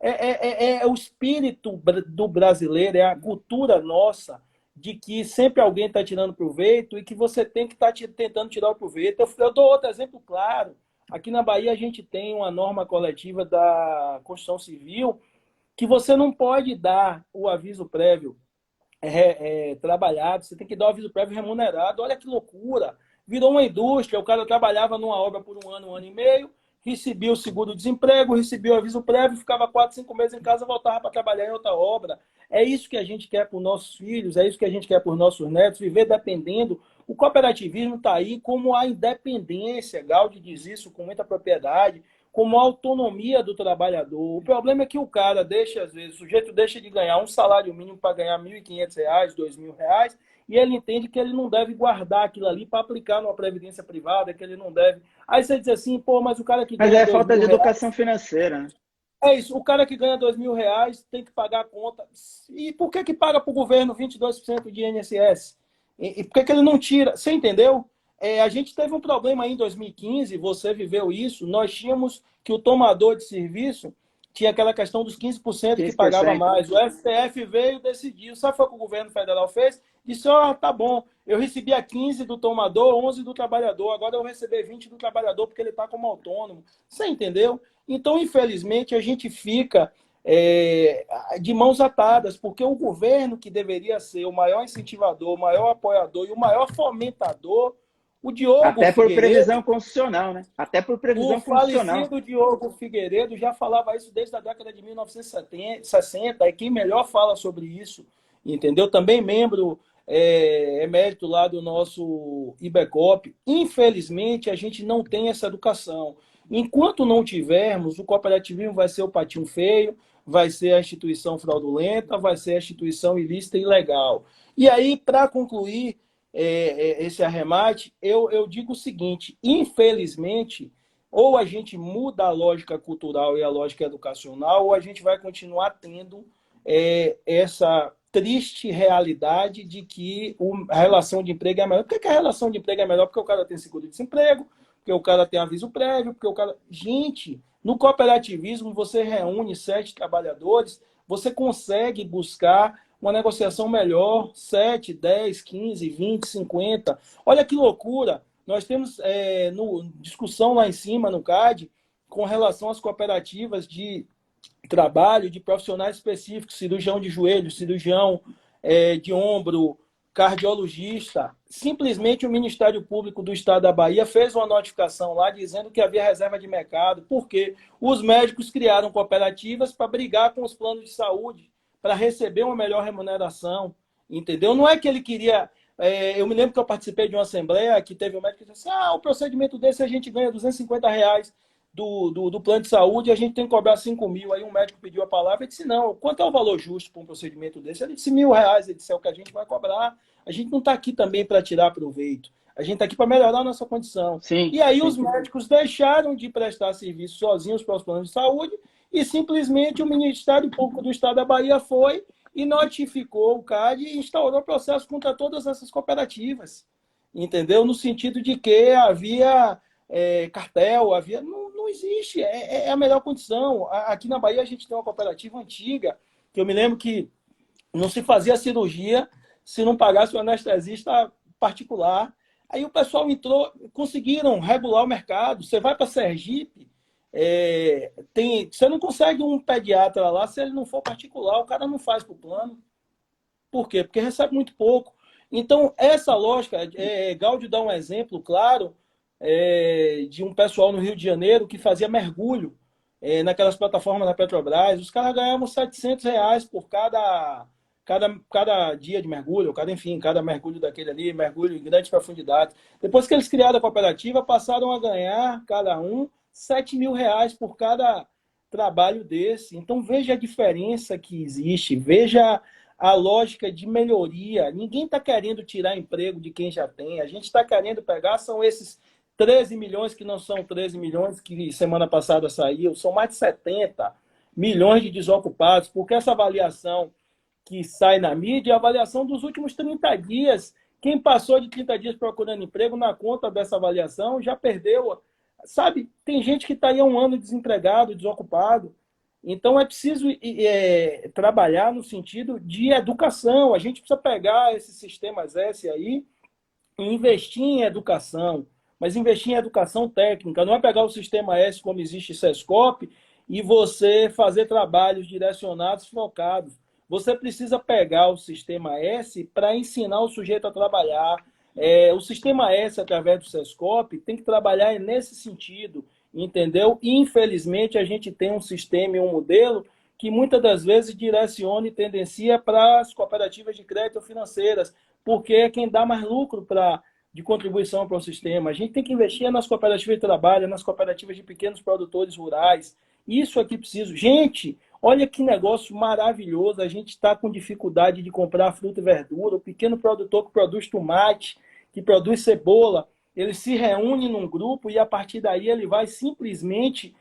É o espírito do brasileiro, é a cultura nossa de que sempre alguém está tirando proveito e que você tem que estar tentando tirar o proveito. Eu dou outro exemplo claro. Aqui na Bahia a gente tem uma norma coletiva da Constituição Civil que você não pode dar o aviso prévio trabalhado, você tem que dar o aviso prévio remunerado. Olha que loucura! Virou uma indústria, o cara trabalhava numa obra por um ano e meio, recebia o seguro-desemprego, recebia o aviso prévio, ficava 4, 5 meses em casa, voltava para trabalhar em outra obra. É isso que a gente quer para os nossos filhos, é isso que a gente quer para os nossos netos, viver dependendo. O cooperativismo está aí como a independência, Gaudi diz isso com muita propriedade, como a autonomia do trabalhador. O problema é que o cara deixa, às vezes, o sujeito deixa de ganhar um salário mínimo para ganhar R$ 1.500, R$ 2.000, e ele entende que ele não deve guardar aquilo ali para aplicar numa previdência privada, que ele não deve. Aí você diz assim, mas o cara que Mas ganha é R$ falta de 2.000... educação financeira, né? É isso, o cara que ganha R$ 2.000 tem que pagar a conta. E por que paga para o governo 22% de INSS? E por que ele não tira? Você entendeu? A gente teve um problema aí em 2015, você viveu isso, nós tínhamos que o tomador de serviço tinha aquela questão dos 15% que pagava 15%. mais. O STF veio e decidiu. Sabe o que o governo federal fez? Disse, tá bom, eu recebia 15 do tomador, 11 do trabalhador, agora eu vou receber 20 do trabalhador porque ele está como autônomo. Você entendeu? Então, infelizmente, a gente fica de mãos atadas, porque o governo, que deveria ser o maior incentivador, o maior apoiador e o maior fomentador, o Diogo Até por Figueiredo, previsão constitucional, né? Até por previsão o constitucional. falecido Diogo Figueiredo já falava isso desde a década de 1960, e quem melhor fala sobre isso, entendeu? Também membro emérito lá do nosso IBECOP. Infelizmente, a gente não tem essa educação. Enquanto não tivermos, o cooperativismo vai ser o patinho feio, vai ser a instituição fraudulenta, vai ser a instituição ilícita e ilegal. E aí, para concluir esse arremate, eu digo o seguinte, infelizmente, Ou a gente muda a lógica cultural e a lógica educacional, ou a gente vai continuar tendo essa triste realidade de que a relação de emprego é melhor. Por que a relação de emprego é melhor? Porque o cara tem seguro-desemprego, porque o cara tem aviso prévio, porque o cara... Gente, no cooperativismo você reúne 7 trabalhadores, você consegue buscar uma negociação melhor, 7, 10, 15, 20, 50. Olha que loucura! Nós temos discussão lá em cima, no CAD, com relação às cooperativas de trabalho de profissionais específicos, cirurgião de joelho, cirurgião de ombro, cardiologista. Simplesmente o Ministério Público do Estado da Bahia fez uma notificação lá dizendo que havia reserva de mercado, porque os médicos criaram cooperativas para brigar com os planos de saúde, para receber uma melhor remuneração, entendeu? Não é que ele queria... eu me lembro que eu participei de uma assembleia que teve um médico que disse assim, o procedimento desse a gente ganha R$ 250 do plano de saúde, a gente tem que cobrar 5 mil. Aí um médico pediu a palavra e disse, não, quanto é o valor justo para um procedimento desse? Ele disse R$ 1.000, ele disse, é o que a gente vai cobrar. A gente não está aqui também para tirar proveito, a gente está aqui para melhorar a nossa condição. Sim, e aí sim. Os médicos deixaram de prestar serviço sozinhos para os planos de saúde e simplesmente o Ministério Público do Estado da Bahia foi e notificou o CAD e instaurou processo contra todas essas cooperativas, entendeu? No sentido de que havia cartel, havia... Não existe, é a melhor condição. Aqui na Bahia a gente tem uma cooperativa antiga, que eu me lembro que não se fazia cirurgia se não pagasse o anestesista particular. Aí o pessoal entrou, conseguiram regular o mercado. Você vai para Sergipe, você não consegue um pediatra lá se ele não for particular, o cara não faz para o plano. Por quê? Porque recebe muito pouco. Então, essa lógica, Gáudio dá um exemplo claro de um pessoal no Rio de Janeiro que fazia mergulho naquelas plataformas da Petrobras. Os caras ganhavam R$ 700 por cada dia de mergulho, cada mergulho daquele ali, mergulho em grandes profundidades. Depois que eles criaram a cooperativa, passaram a ganhar, cada um, R$ 7.000 por cada trabalho desse. Então, veja a diferença que existe, veja a lógica de melhoria. Ninguém está querendo tirar emprego de quem já tem. A gente está querendo pegar, são esses 13 milhões que não são 13 milhões que semana passada saiu, são mais de 70 milhões de desocupados, porque essa avaliação que sai na mídia é a avaliação dos últimos 30 dias. Quem passou de 30 dias procurando emprego, na conta dessa avaliação, já perdeu. Sabe, tem gente que está aí há um ano desempregado, desocupado. Então, é preciso trabalhar no sentido de educação. A gente precisa pegar esses sistemas S aí e investir em educação, mas investir em educação técnica. Não é pegar o sistema S como existe Sescop e você fazer trabalhos direcionados, focados. Você precisa pegar o sistema S para ensinar o sujeito a trabalhar. O sistema S, através do Sescop, tem que trabalhar nesse sentido, entendeu? E, infelizmente, a gente tem um sistema e um modelo que muitas das vezes direciona e tendencia para as cooperativas de crédito financeiras, porque é quem dá mais lucro de contribuição para o sistema. A gente tem que investir nas cooperativas de trabalho, nas cooperativas de pequenos produtores rurais. Isso aqui preciso. Gente, olha que negócio maravilhoso. A gente está com dificuldade de comprar fruta e verdura. O pequeno produtor que produz tomate, que produz cebola, ele se reúne num grupo e a partir daí ele vai simplesmente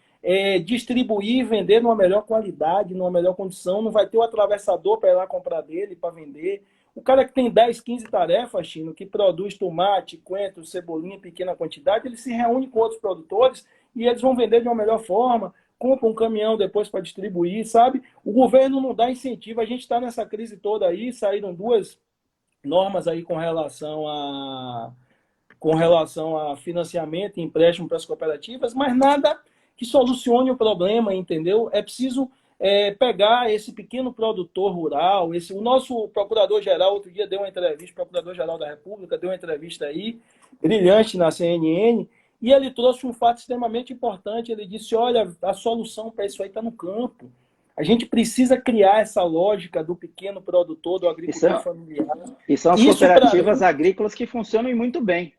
distribuir e vender numa melhor qualidade, numa melhor condição. Não vai ter o atravessador para ir lá comprar dele, para vender. O cara que tem 10, 15 tarefas, Chino, que produz tomate, coentro, cebolinha em pequena quantidade, ele se reúne com outros produtores e eles vão vender de uma melhor forma, compra um caminhão depois para distribuir, sabe? O governo não dá incentivo. A gente está nessa crise toda aí, saíram 2 normas aí com relação a financiamento e empréstimo para as cooperativas, mas nada que solucione o problema, entendeu? É preciso pegar esse pequeno produtor rural. O nosso procurador-geral, outro dia, deu uma entrevista, o procurador-geral da República, deu uma entrevista aí, brilhante na CNN, e ele trouxe um fato extremamente importante. Ele disse, olha, a solução para isso aí está no campo. A gente precisa criar essa lógica do pequeno produtor, do agricultor familiar. E são as cooperativas agrícolas que funcionam muito bem.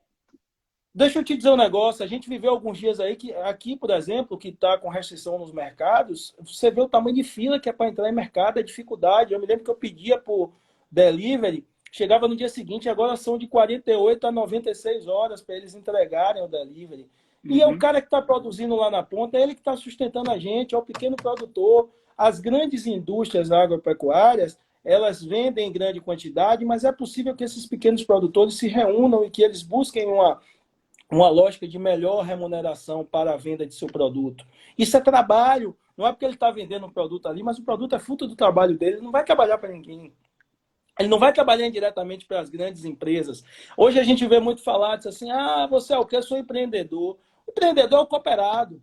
Deixa eu te dizer um negócio. A gente viveu alguns dias aí que aqui, por exemplo, que está com restrição nos mercados, você vê o tamanho de fila que é para entrar em mercado, a dificuldade. Eu me lembro que eu pedia por delivery, chegava no dia seguinte, agora são de 48 a 96 horas para eles entregarem o delivery. E é o cara que está produzindo lá na ponta, é ele que está sustentando a gente, é o pequeno produtor. As grandes indústrias agropecuárias, elas vendem em grande quantidade, mas é possível que esses pequenos produtores se reúnam e que eles busquem uma lógica de melhor remuneração para a venda de seu produto. Isso é trabalho. Não é porque ele está vendendo um produto ali, mas o produto é fruto do trabalho dele. Ele não vai trabalhar para ninguém. Ele não vai trabalhar indiretamente para as grandes empresas. Hoje a gente vê muito falar diz assim, você é o quê? Eu sou empreendedor. O empreendedor é o cooperado,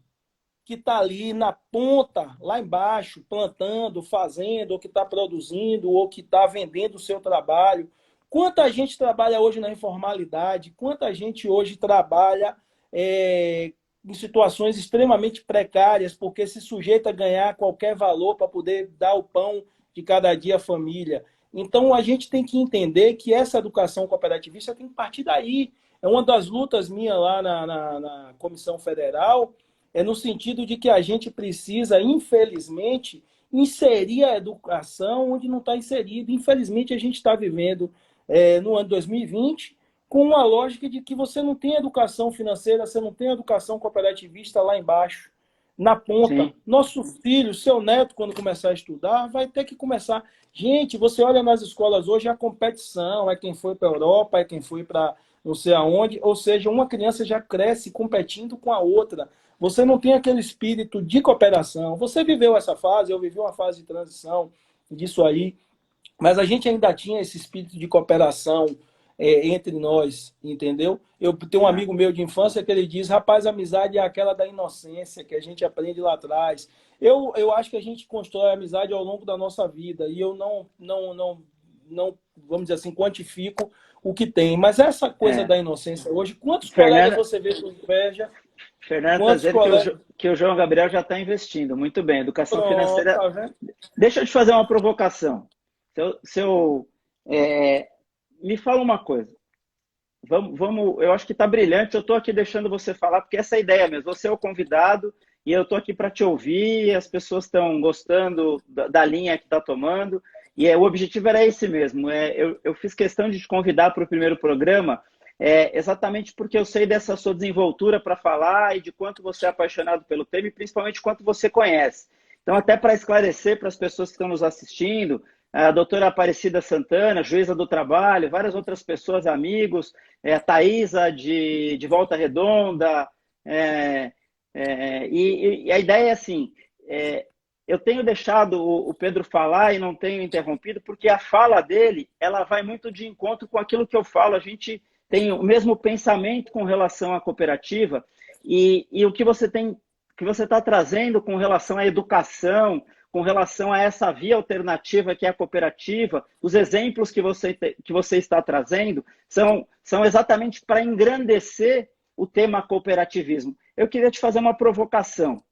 que está ali na ponta, lá embaixo, plantando, fazendo, ou que está produzindo, ou que está vendendo o seu trabalho. Quanta gente trabalha hoje na informalidade, quanta gente hoje trabalha em situações extremamente precárias, porque se sujeita a ganhar qualquer valor para poder dar o pão de cada dia à família. Então, a gente tem que entender que essa educação cooperativista tem que partir daí. É uma das lutas minhas lá na Comissão Federal, no sentido de que a gente precisa, infelizmente, inserir a educação onde não está inserido. Infelizmente, a gente está vivendo no ano 2020 com uma lógica de que você não tem educação financeira, você não tem educação cooperativista lá embaixo, na ponta. Sim. Nosso filho, seu neto, quando começar a estudar, vai ter que começar. Gente, você olha nas escolas hoje, a competição, é quem foi para a Europa, é quem foi para não sei aonde, ou seja, uma criança já cresce competindo com a outra. Você não tem aquele espírito de cooperação. Você viveu essa fase, eu vivi uma fase de transição disso aí, mas a gente ainda tinha esse espírito de cooperação entre nós, entendeu? Eu tenho um amigo meu de infância que ele diz, rapaz, a amizade é aquela da inocência que a gente aprende lá atrás. Eu acho que a gente constrói a amizade ao longo da nossa vida e eu não vamos dizer assim, quantifico o que tem. Mas essa coisa da inocência hoje, quantos colegas você vê com inveja? Fernando está dizendo que o João Gabriel já está investindo. Muito bem, educação financeira. Tá, deixa eu te fazer uma provocação. Me fala uma coisa. Vamos, eu acho que está brilhante. Eu estou aqui deixando você falar, porque essa é a ideia mesmo. Você é o convidado e eu estou aqui para te ouvir. As pessoas estão gostando da linha que está tomando. E o objetivo era esse mesmo. Eu fiz questão de te convidar para o primeiro programa, exatamente porque eu sei dessa sua desenvoltura para falar e de quanto você é apaixonado pelo tema e principalmente quanto você conhece. Então, até para esclarecer para as pessoas que estão nos assistindo, a doutora Aparecida Santana, juíza do trabalho, várias outras pessoas, amigos, a Thaisa de Volta Redonda, e a ideia é assim, eu tenho deixado o Pedro falar e não tenho interrompido, porque a fala dele, ela vai muito de encontro com aquilo que eu falo. A gente tem o mesmo pensamento com relação à cooperativa e o que você está trazendo com relação à educação, com relação a essa via alternativa que é a cooperativa, os exemplos que você está trazendo são exatamente para engrandecer o tema cooperativismo. Eu queria te fazer uma provocação.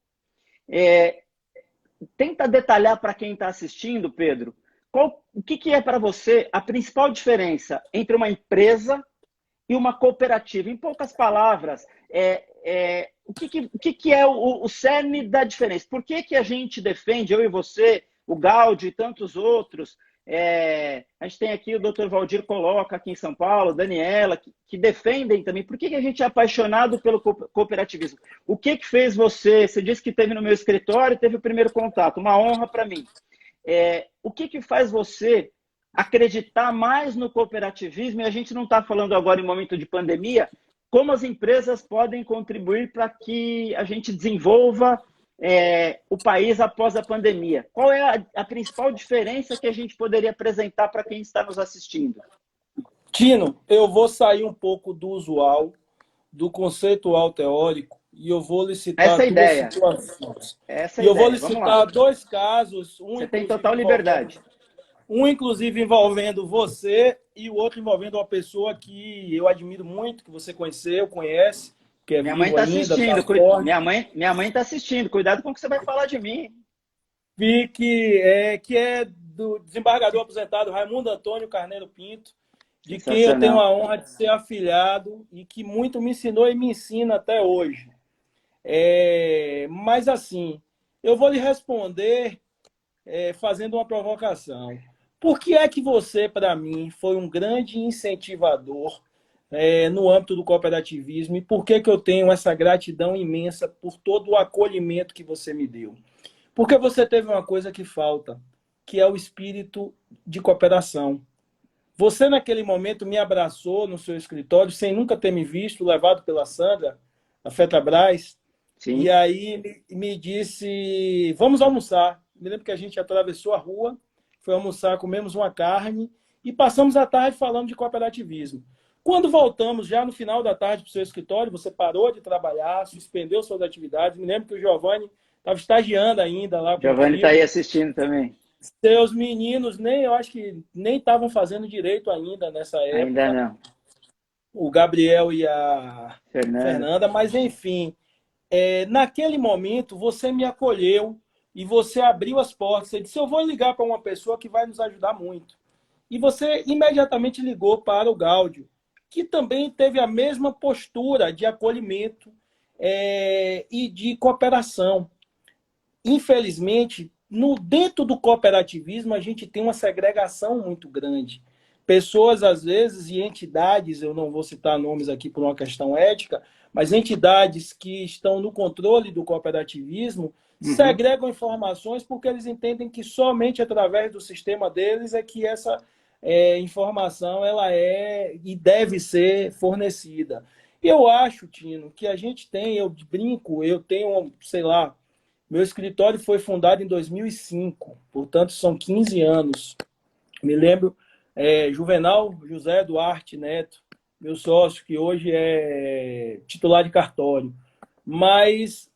Tenta detalhar para quem está assistindo, Pedro, o que é para você a principal diferença entre uma empresa e uma cooperativa? Em poucas palavras, o que é o cerne da diferença? Por que a gente defende, eu e você, o Gáudio e tantos outros, a gente tem aqui o Dr. Valdir Coloca aqui em São Paulo, Daniela, que defendem também. Por que a gente é apaixonado pelo cooperativismo? O que fez você disse que esteve no meu escritório e teve o primeiro contato, uma honra para mim. O que faz você acreditar mais no cooperativismo? E a gente não está falando agora em momento de pandemia, como as empresas podem contribuir para que a gente desenvolva o país após a pandemia? Qual é a principal diferença que a gente poderia apresentar para quem está nos assistindo? Tino, eu vou sair um pouco do usual, do conceitual teórico, e eu vou lhe citar duas situações. Eu vou lhe citar dois casos. Você tem total liberdade. Um, inclusive, envolvendo você e o outro envolvendo uma pessoa que eu admiro muito, que você conhece, que é minha mãe está assistindo. Minha mãe está assistindo. Cuidado com o que você vai falar de mim. Vi que é do desembargador aposentado Raimundo Antônio Carneiro Pinto, de quem eu tenho a honra de ser afilhado e que muito me ensinou e me ensina até hoje. Mas assim, eu vou lhe responder fazendo uma provocação. Por que é que você, para mim, foi um grande incentivador no âmbito do cooperativismo. E por que eu tenho essa gratidão imensa por todo o acolhimento que você me deu? Porque você teve uma coisa que falta, que é o espírito de cooperação. Você, naquele momento, me abraçou no seu escritório, sem nunca ter me visto, levado pela Sandra, a Fetrabras, e Sim. aí me disse, vamos almoçar. Me lembro que a gente atravessou a rua, foi almoçar, comemos uma carne e passamos a tarde falando de cooperativismo. Quando voltamos, já no final da tarde, para o seu escritório, você parou de trabalhar, suspendeu suas atividades. Me lembro que o Giovanni estava estagiando ainda lá Giovanni está contigo. aí assistindo também. Seus meninos, eu acho que nem estavam fazendo direito ainda nessa Ainda época, não. o Gabriel e a Fernando. Fernanda, mas enfim, naquele momento você me acolheu e você abriu as portas. Você disse: eu vou ligar para uma pessoa que vai nos ajudar muito. E você imediatamente ligou para o Gáudio, que também teve a mesma postura de acolhimento e de cooperação. Infelizmente, dentro do cooperativismo, a gente tem uma segregação muito grande. Pessoas, às vezes, e entidades, eu não vou citar nomes aqui por uma questão ética, mas entidades que estão no controle do cooperativismo Uhum. segregam informações porque eles entendem que somente através do sistema deles é que essa informação ela é e deve ser fornecida. Eu acho, Tino, que a gente tem, eu brinco, eu tenho, sei lá, meu escritório foi fundado em 2005, portanto são 15 anos. Me lembro, Juvenal José Duarte Neto, meu sócio, que hoje é titular de cartório. Mas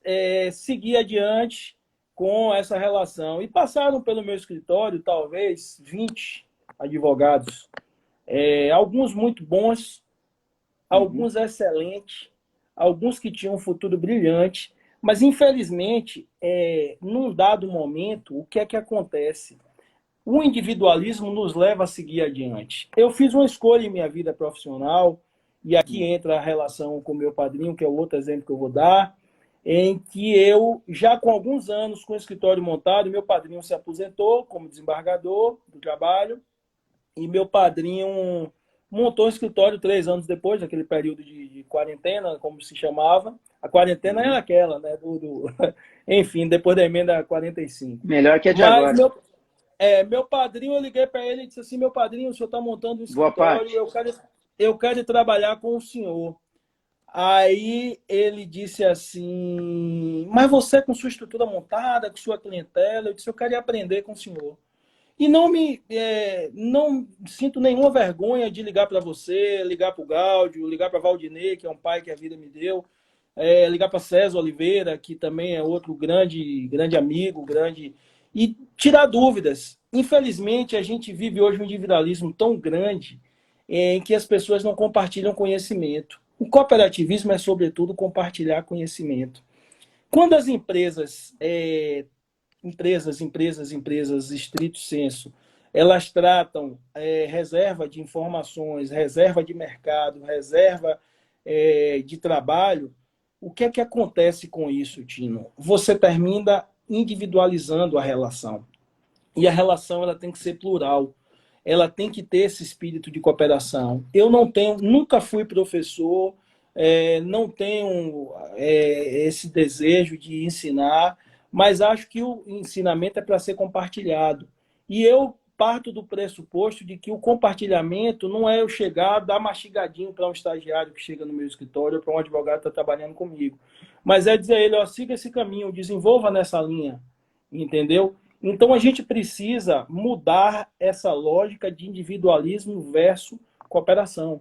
segui adiante com essa relação. E passaram pelo meu escritório, talvez, 20 advogados. Alguns muito bons, Uhum. alguns excelentes, alguns que tinham um futuro brilhante, mas infelizmente, num dado momento, o que é que acontece? O individualismo nos leva a seguir adiante. Eu fiz uma escolha em minha vida profissional, e aqui entra a relação com meu padrinho, que é o outro exemplo que eu vou dar, em que eu, já com alguns anos com o escritório montado, meu padrinho se aposentou como desembargador do trabalho, e meu padrinho montou um escritório 3 anos depois, daquele período de quarentena, como se chamava. A quarentena era Uhum. aquela, né? Enfim, depois da emenda 45. Melhor que a de Mas agora. meu padrinho, eu liguei para ele e disse assim: meu padrinho, o senhor está montando um Boa escritório, parte. eu quero trabalhar com o senhor. Aí ele disse assim: mas você com sua estrutura montada, com sua clientela, eu disse: eu quero aprender com o senhor. E não sinto nenhuma vergonha de ligar para você, ligar para o Gáudio, ligar para Valdinei, que é um pai que a vida me deu, ligar para César Oliveira, que também é outro grande amigo, e tirar dúvidas. Infelizmente, a gente vive hoje um individualismo tão grande em que as pessoas não compartilham conhecimento. O cooperativismo é, sobretudo, compartilhar conhecimento. Quando as empresas, estrito senso, elas tratam reserva de informações, reserva de mercado, reserva de trabalho, o que é que acontece com isso, Tino? Você termina individualizando a relação. E a relação ela tem que ser plural. Ela tem que ter esse espírito de cooperação. Eu não tenho, nunca fui professor, não tenho esse desejo de ensinar, mas acho que o ensinamento é para ser compartilhado. E eu parto do pressuposto de que o compartilhamento não é eu chegar, dar mastigadinho para um estagiário que chega no meu escritório ou para um advogado que está trabalhando comigo. Mas é dizer a ele: ó, siga esse caminho, desenvolva nessa linha, entendeu? Então a gente precisa mudar essa lógica de individualismo versus cooperação.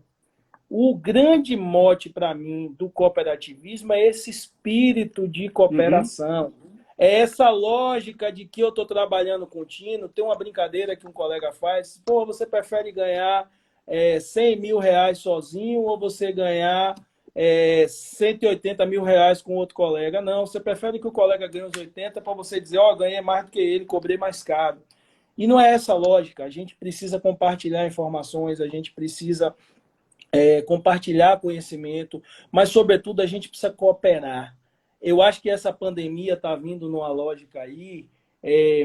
O grande mote para mim do cooperativismo é esse espírito de Uhum. cooperação. É essa lógica de que eu estou trabalhando contínuo. Tem uma brincadeira que um colega faz: pô, você prefere ganhar 100 mil reais sozinho ou você ganhar 180 mil reais com outro colega? Não, você prefere que o colega ganhe os 80 para você dizer: ó, ganhei mais do que ele, cobrei mais caro. E não é essa a lógica. A gente precisa compartilhar informações, a gente precisa compartilhar conhecimento, mas, sobretudo, a gente precisa cooperar. Eu acho que essa pandemia está vindo numa lógica aí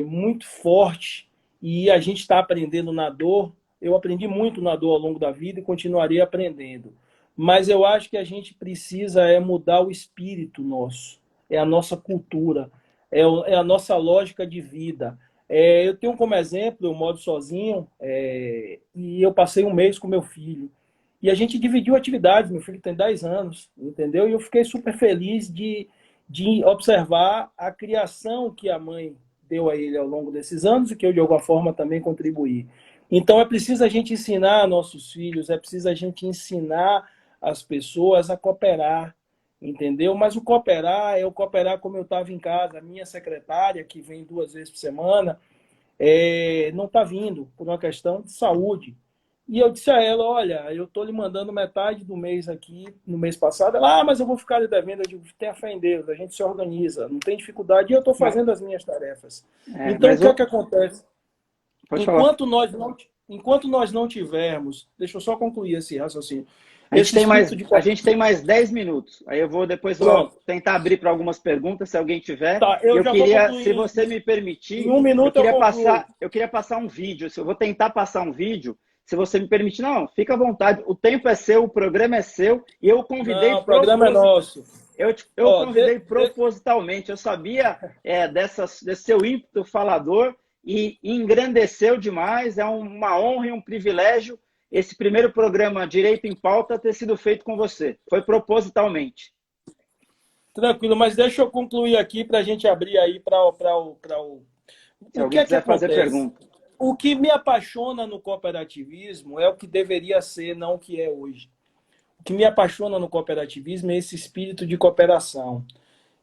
muito forte e a gente está aprendendo na dor. Eu aprendi muito na dor ao longo da vida e continuarei aprendendo. Mas eu acho que a gente precisa mudar o espírito nosso, é a nossa cultura, é a nossa lógica de vida. Eu tenho como exemplo, eu moro sozinho, e eu passei um mês com meu filho. E a gente dividiu atividades, meu filho tem 10 anos, entendeu? E eu fiquei super feliz de observar a criação que a mãe deu a ele ao longo desses anos e que eu, de alguma forma, também contribuí. Então, é preciso a gente ensinar nossos filhos, é preciso a gente ensinar as pessoas a cooperar, entendeu? Mas o cooperar é o cooperar como eu estava em casa. A minha secretária, que vem 2 vezes por semana, não está vindo por uma questão de saúde. E eu disse a ela, olha, eu estou lhe mandando metade do mês aqui, no mês passado. Ela, mas eu vou ficar lhe devendo. Eu digo, tenha fé em Deus, a gente se organiza, não tem dificuldade. E eu estou Mas, fazendo as minhas tarefas. Então, o mas que é que acontece? pode falar. Enquanto nós não tivermos, deixa eu só concluir esse raciocínio, esse A espírito de... gente tem mais 10 minutos. Aí depois vou Pronto, tentar abrir para algumas perguntas, se alguém tiver. tá, E eu eu já vou queria, concluir. se você me Em permitir, 1 minuto eu concluo. eu queria passar um vídeo. Se eu vou tentar passar um vídeo, se você me permitir, não, fica à vontade. O tempo é seu, o programa é seu, e eu convidei Não, o programa é nosso. eu convidei propositalmente. Eu sabia desse seu ímpeto falador e engrandeceu demais. É uma honra e um privilégio esse primeiro programa Direito em Pauta ter sido feito com você. Foi propositalmente. Tranquilo, mas deixa eu concluir aqui para a gente abrir aí para o... Se O que alguém é que quiser fazer acontece? pergunta. O que me apaixona no cooperativismo é o que deveria ser, não o que é hoje. O que me apaixona no cooperativismo é esse espírito de cooperação.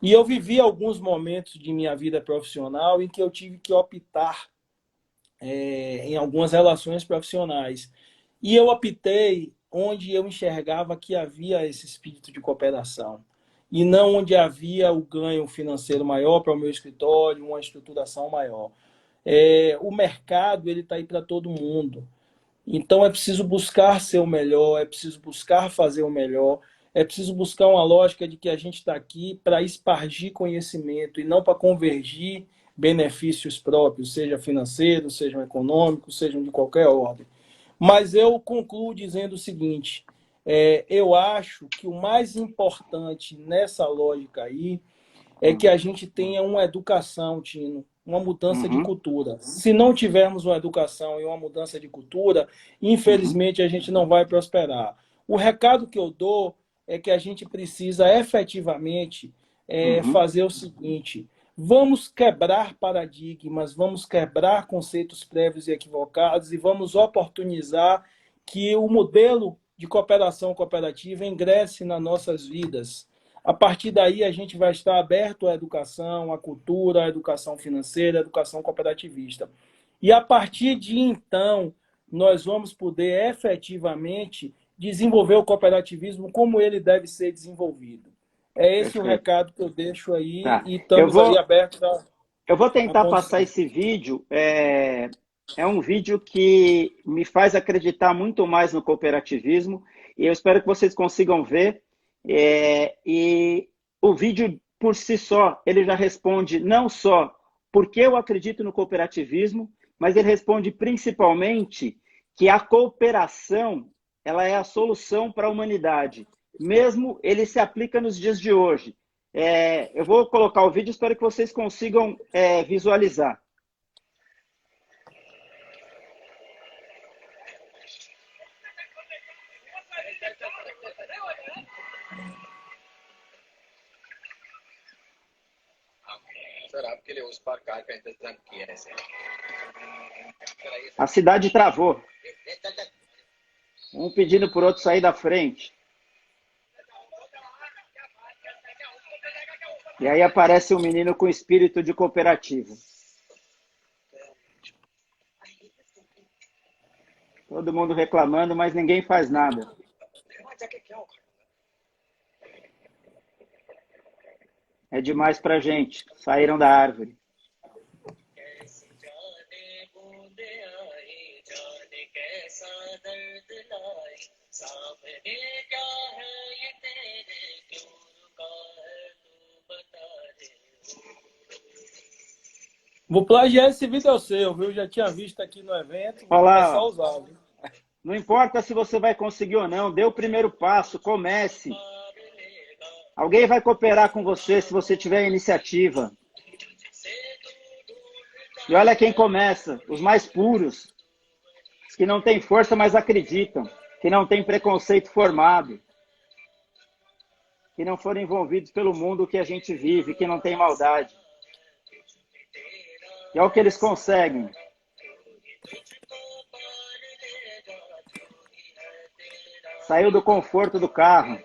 E eu vivi alguns momentos de minha vida profissional em que eu tive que optar em algumas relações profissionais. E eu optei onde eu enxergava que havia esse espírito de cooperação. E não onde havia o ganho financeiro maior para o meu escritório, uma estruturação maior. O mercado ele está aí para todo mundo. Então é preciso buscar ser o melhor, é preciso buscar fazer o melhor, é preciso buscar uma lógica de que a gente está aqui para espargir conhecimento e não para convergir benefícios próprios, seja financeiros, sejam econômicos, sejam de qualquer ordem. Mas eu concluo dizendo o seguinte: eu acho que o mais importante nessa lógica aí é que a gente tenha uma educação, Tino, uma mudança de Uhum, cultura. Se não tivermos uma educação e uma mudança de cultura, uhum, infelizmente a gente não vai prosperar. O recado que eu dou é que a gente precisa efetivamente uhum. fazer o seguinte: vamos quebrar paradigmas, vamos quebrar conceitos prévios e equivocados e vamos oportunizar que o modelo de cooperação cooperativa ingresse nas nossas vidas. A partir daí, a gente vai estar aberto à educação, à cultura, à educação financeira, à educação cooperativista. E a partir de então, nós vamos poder efetivamente desenvolver o cooperativismo como ele deve ser desenvolvido. É esse o Perfeito. recado que eu deixo aí Tá. e estamos aí abertos Eu vou à tentar passar condição. esse vídeo. É um vídeo que me faz acreditar muito mais no cooperativismo e eu espero que vocês consigam ver. E o vídeo, por si só, ele já responde não só por que eu acredito no cooperativismo, mas ele responde principalmente que a cooperação ela é a solução para a humanidade. Mesmo ele se aplica nos dias de hoje. Eu vou colocar o vídeo, espero que vocês consigam visualizar. A cidade travou. Um pedindo por outro sair da frente. E aí aparece um menino com espírito de cooperativa. Todo mundo reclamando, mas ninguém faz nada. É demais pra gente. Saíram da árvore. Vou plagiar esse vídeo ao seu, viu? Já tinha visto aqui no evento, vou Olha começar a lá, usar, viu? Não importa se você vai conseguir ou não, dê o primeiro passo, comece. Alguém vai cooperar com você se você tiver iniciativa. E olha quem começa, os mais puros, os que não têm força, mas acreditam, que não têm preconceito formado, que não foram envolvidos pelo mundo que a gente vive, que não tem maldade. E é o que eles conseguem. Saiu do conforto do carro.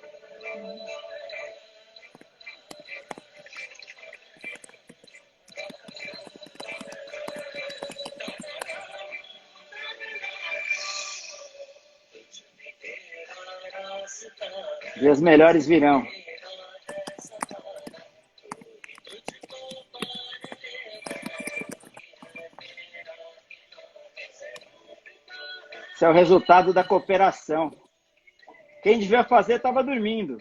Dias melhores virão. Esse é o resultado da cooperação. Quem devia fazer estava dormindo.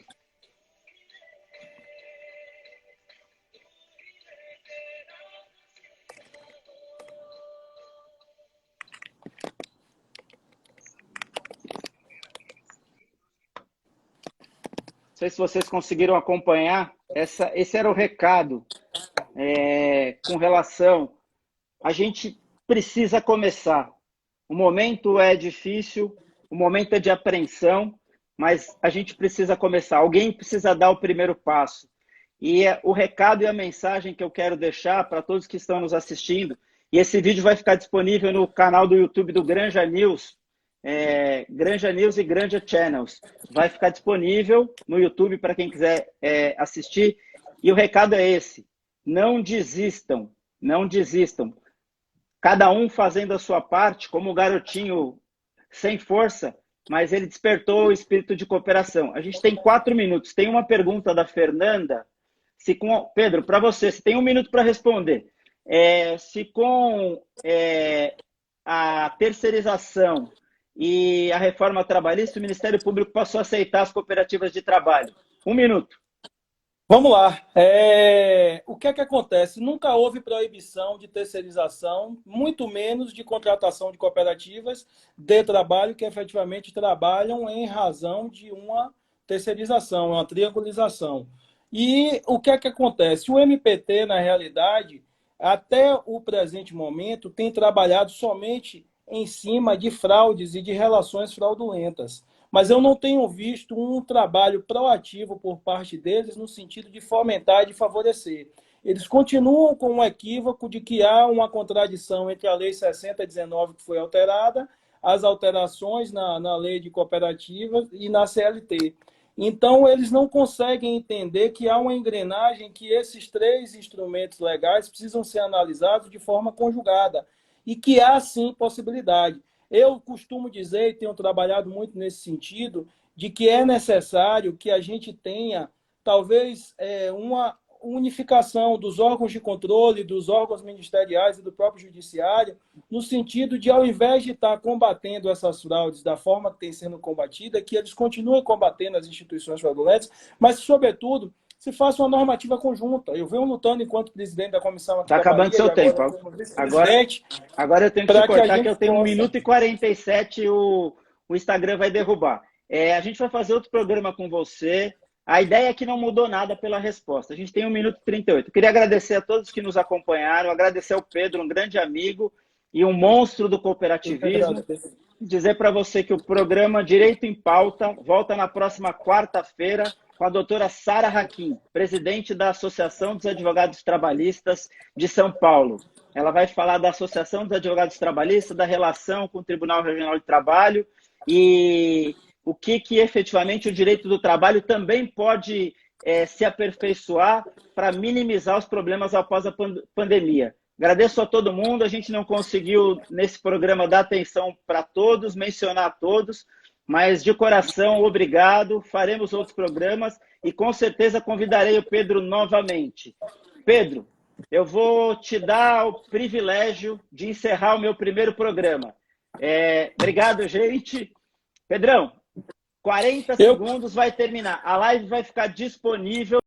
Não sei se vocês conseguiram acompanhar. Esse era o recado com relação. A gente precisa começar. O momento é difícil, o momento é de apreensão, mas a gente precisa começar. Alguém precisa dar o primeiro passo. E o recado e a mensagem que eu quero deixar para todos que estão nos assistindo, e esse vídeo vai ficar disponível no canal do YouTube do Granja News, Granja News e Granja Channels. Vai ficar disponível no YouTube para quem quiser assistir. E o recado é esse: não desistam, não desistam. Cada um fazendo a sua parte, como o garotinho sem força, mas ele despertou o espírito de cooperação. A gente tem 4 minutos. Tem uma pergunta da Fernanda. Pedro, para você, você tem 1 minuto para responder. Se com a terceirização e a reforma trabalhista, o Ministério Público passou a aceitar as cooperativas de trabalho. 1 minuto. Vamos lá. O que é que acontece? Nunca houve proibição de terceirização, muito menos de contratação de cooperativas de trabalho que efetivamente trabalham em razão de uma terceirização, uma triangulização. E o que é que acontece? O MPT, na realidade, até o presente momento, tem trabalhado somente em cima de fraudes e de relações fraudulentas. Mas eu não tenho visto um trabalho proativo por parte deles no sentido de fomentar e de favorecer. Eles continuam com o equívoco de que há uma contradição entre a Lei 6019, que foi alterada, as alterações na Lei de Cooperativas e na CLT. Então, eles não conseguem entender que há uma engrenagem que esses 3 instrumentos legais precisam ser analisados de forma conjugada e que há, sim, possibilidade. Eu costumo dizer, e tenho trabalhado muito nesse sentido, de que é necessário que a gente tenha, talvez, uma unificação dos órgãos de controle, dos órgãos ministeriais e do próprio judiciário, no sentido de, ao invés de estar combatendo essas fraudes da forma que tem sendo combatida, que eles continuem combatendo as instituições fraudulentas, mas, sobretudo, se faça uma normativa conjunta. Eu venho lutando enquanto presidente da comissão aqui. Está acabando seu tempo. Agora eu tenho que te cortar, que eu tenho 1 minuto e 47, o Instagram vai derrubar. A gente vai fazer outro programa com você. A ideia é que não mudou nada pela resposta. A gente tem 1 minuto e 38. Eu queria agradecer a todos que nos acompanharam, agradecer ao Pedro, um grande amigo e um monstro do cooperativismo. Dizer para você que o programa Direito em Pauta volta na próxima quarta-feira com a doutora Sara Hakim, presidente da Associação dos Advogados Trabalhistas de São Paulo. Ela vai falar da Associação dos Advogados Trabalhistas, da relação com o Tribunal Regional de Trabalho e o que efetivamente o direito do trabalho também pode se aperfeiçoar para minimizar os problemas após a pandemia. Agradeço a todo mundo. A gente não conseguiu, nesse programa, dar atenção para todos, mencionar todos, mas de coração, obrigado. Faremos outros programas e com certeza convidarei o Pedro novamente. Pedro, eu vou te dar o privilégio de encerrar o meu primeiro programa. Obrigado, gente. Pedrão, 40 segundos vai terminar. A live vai ficar disponível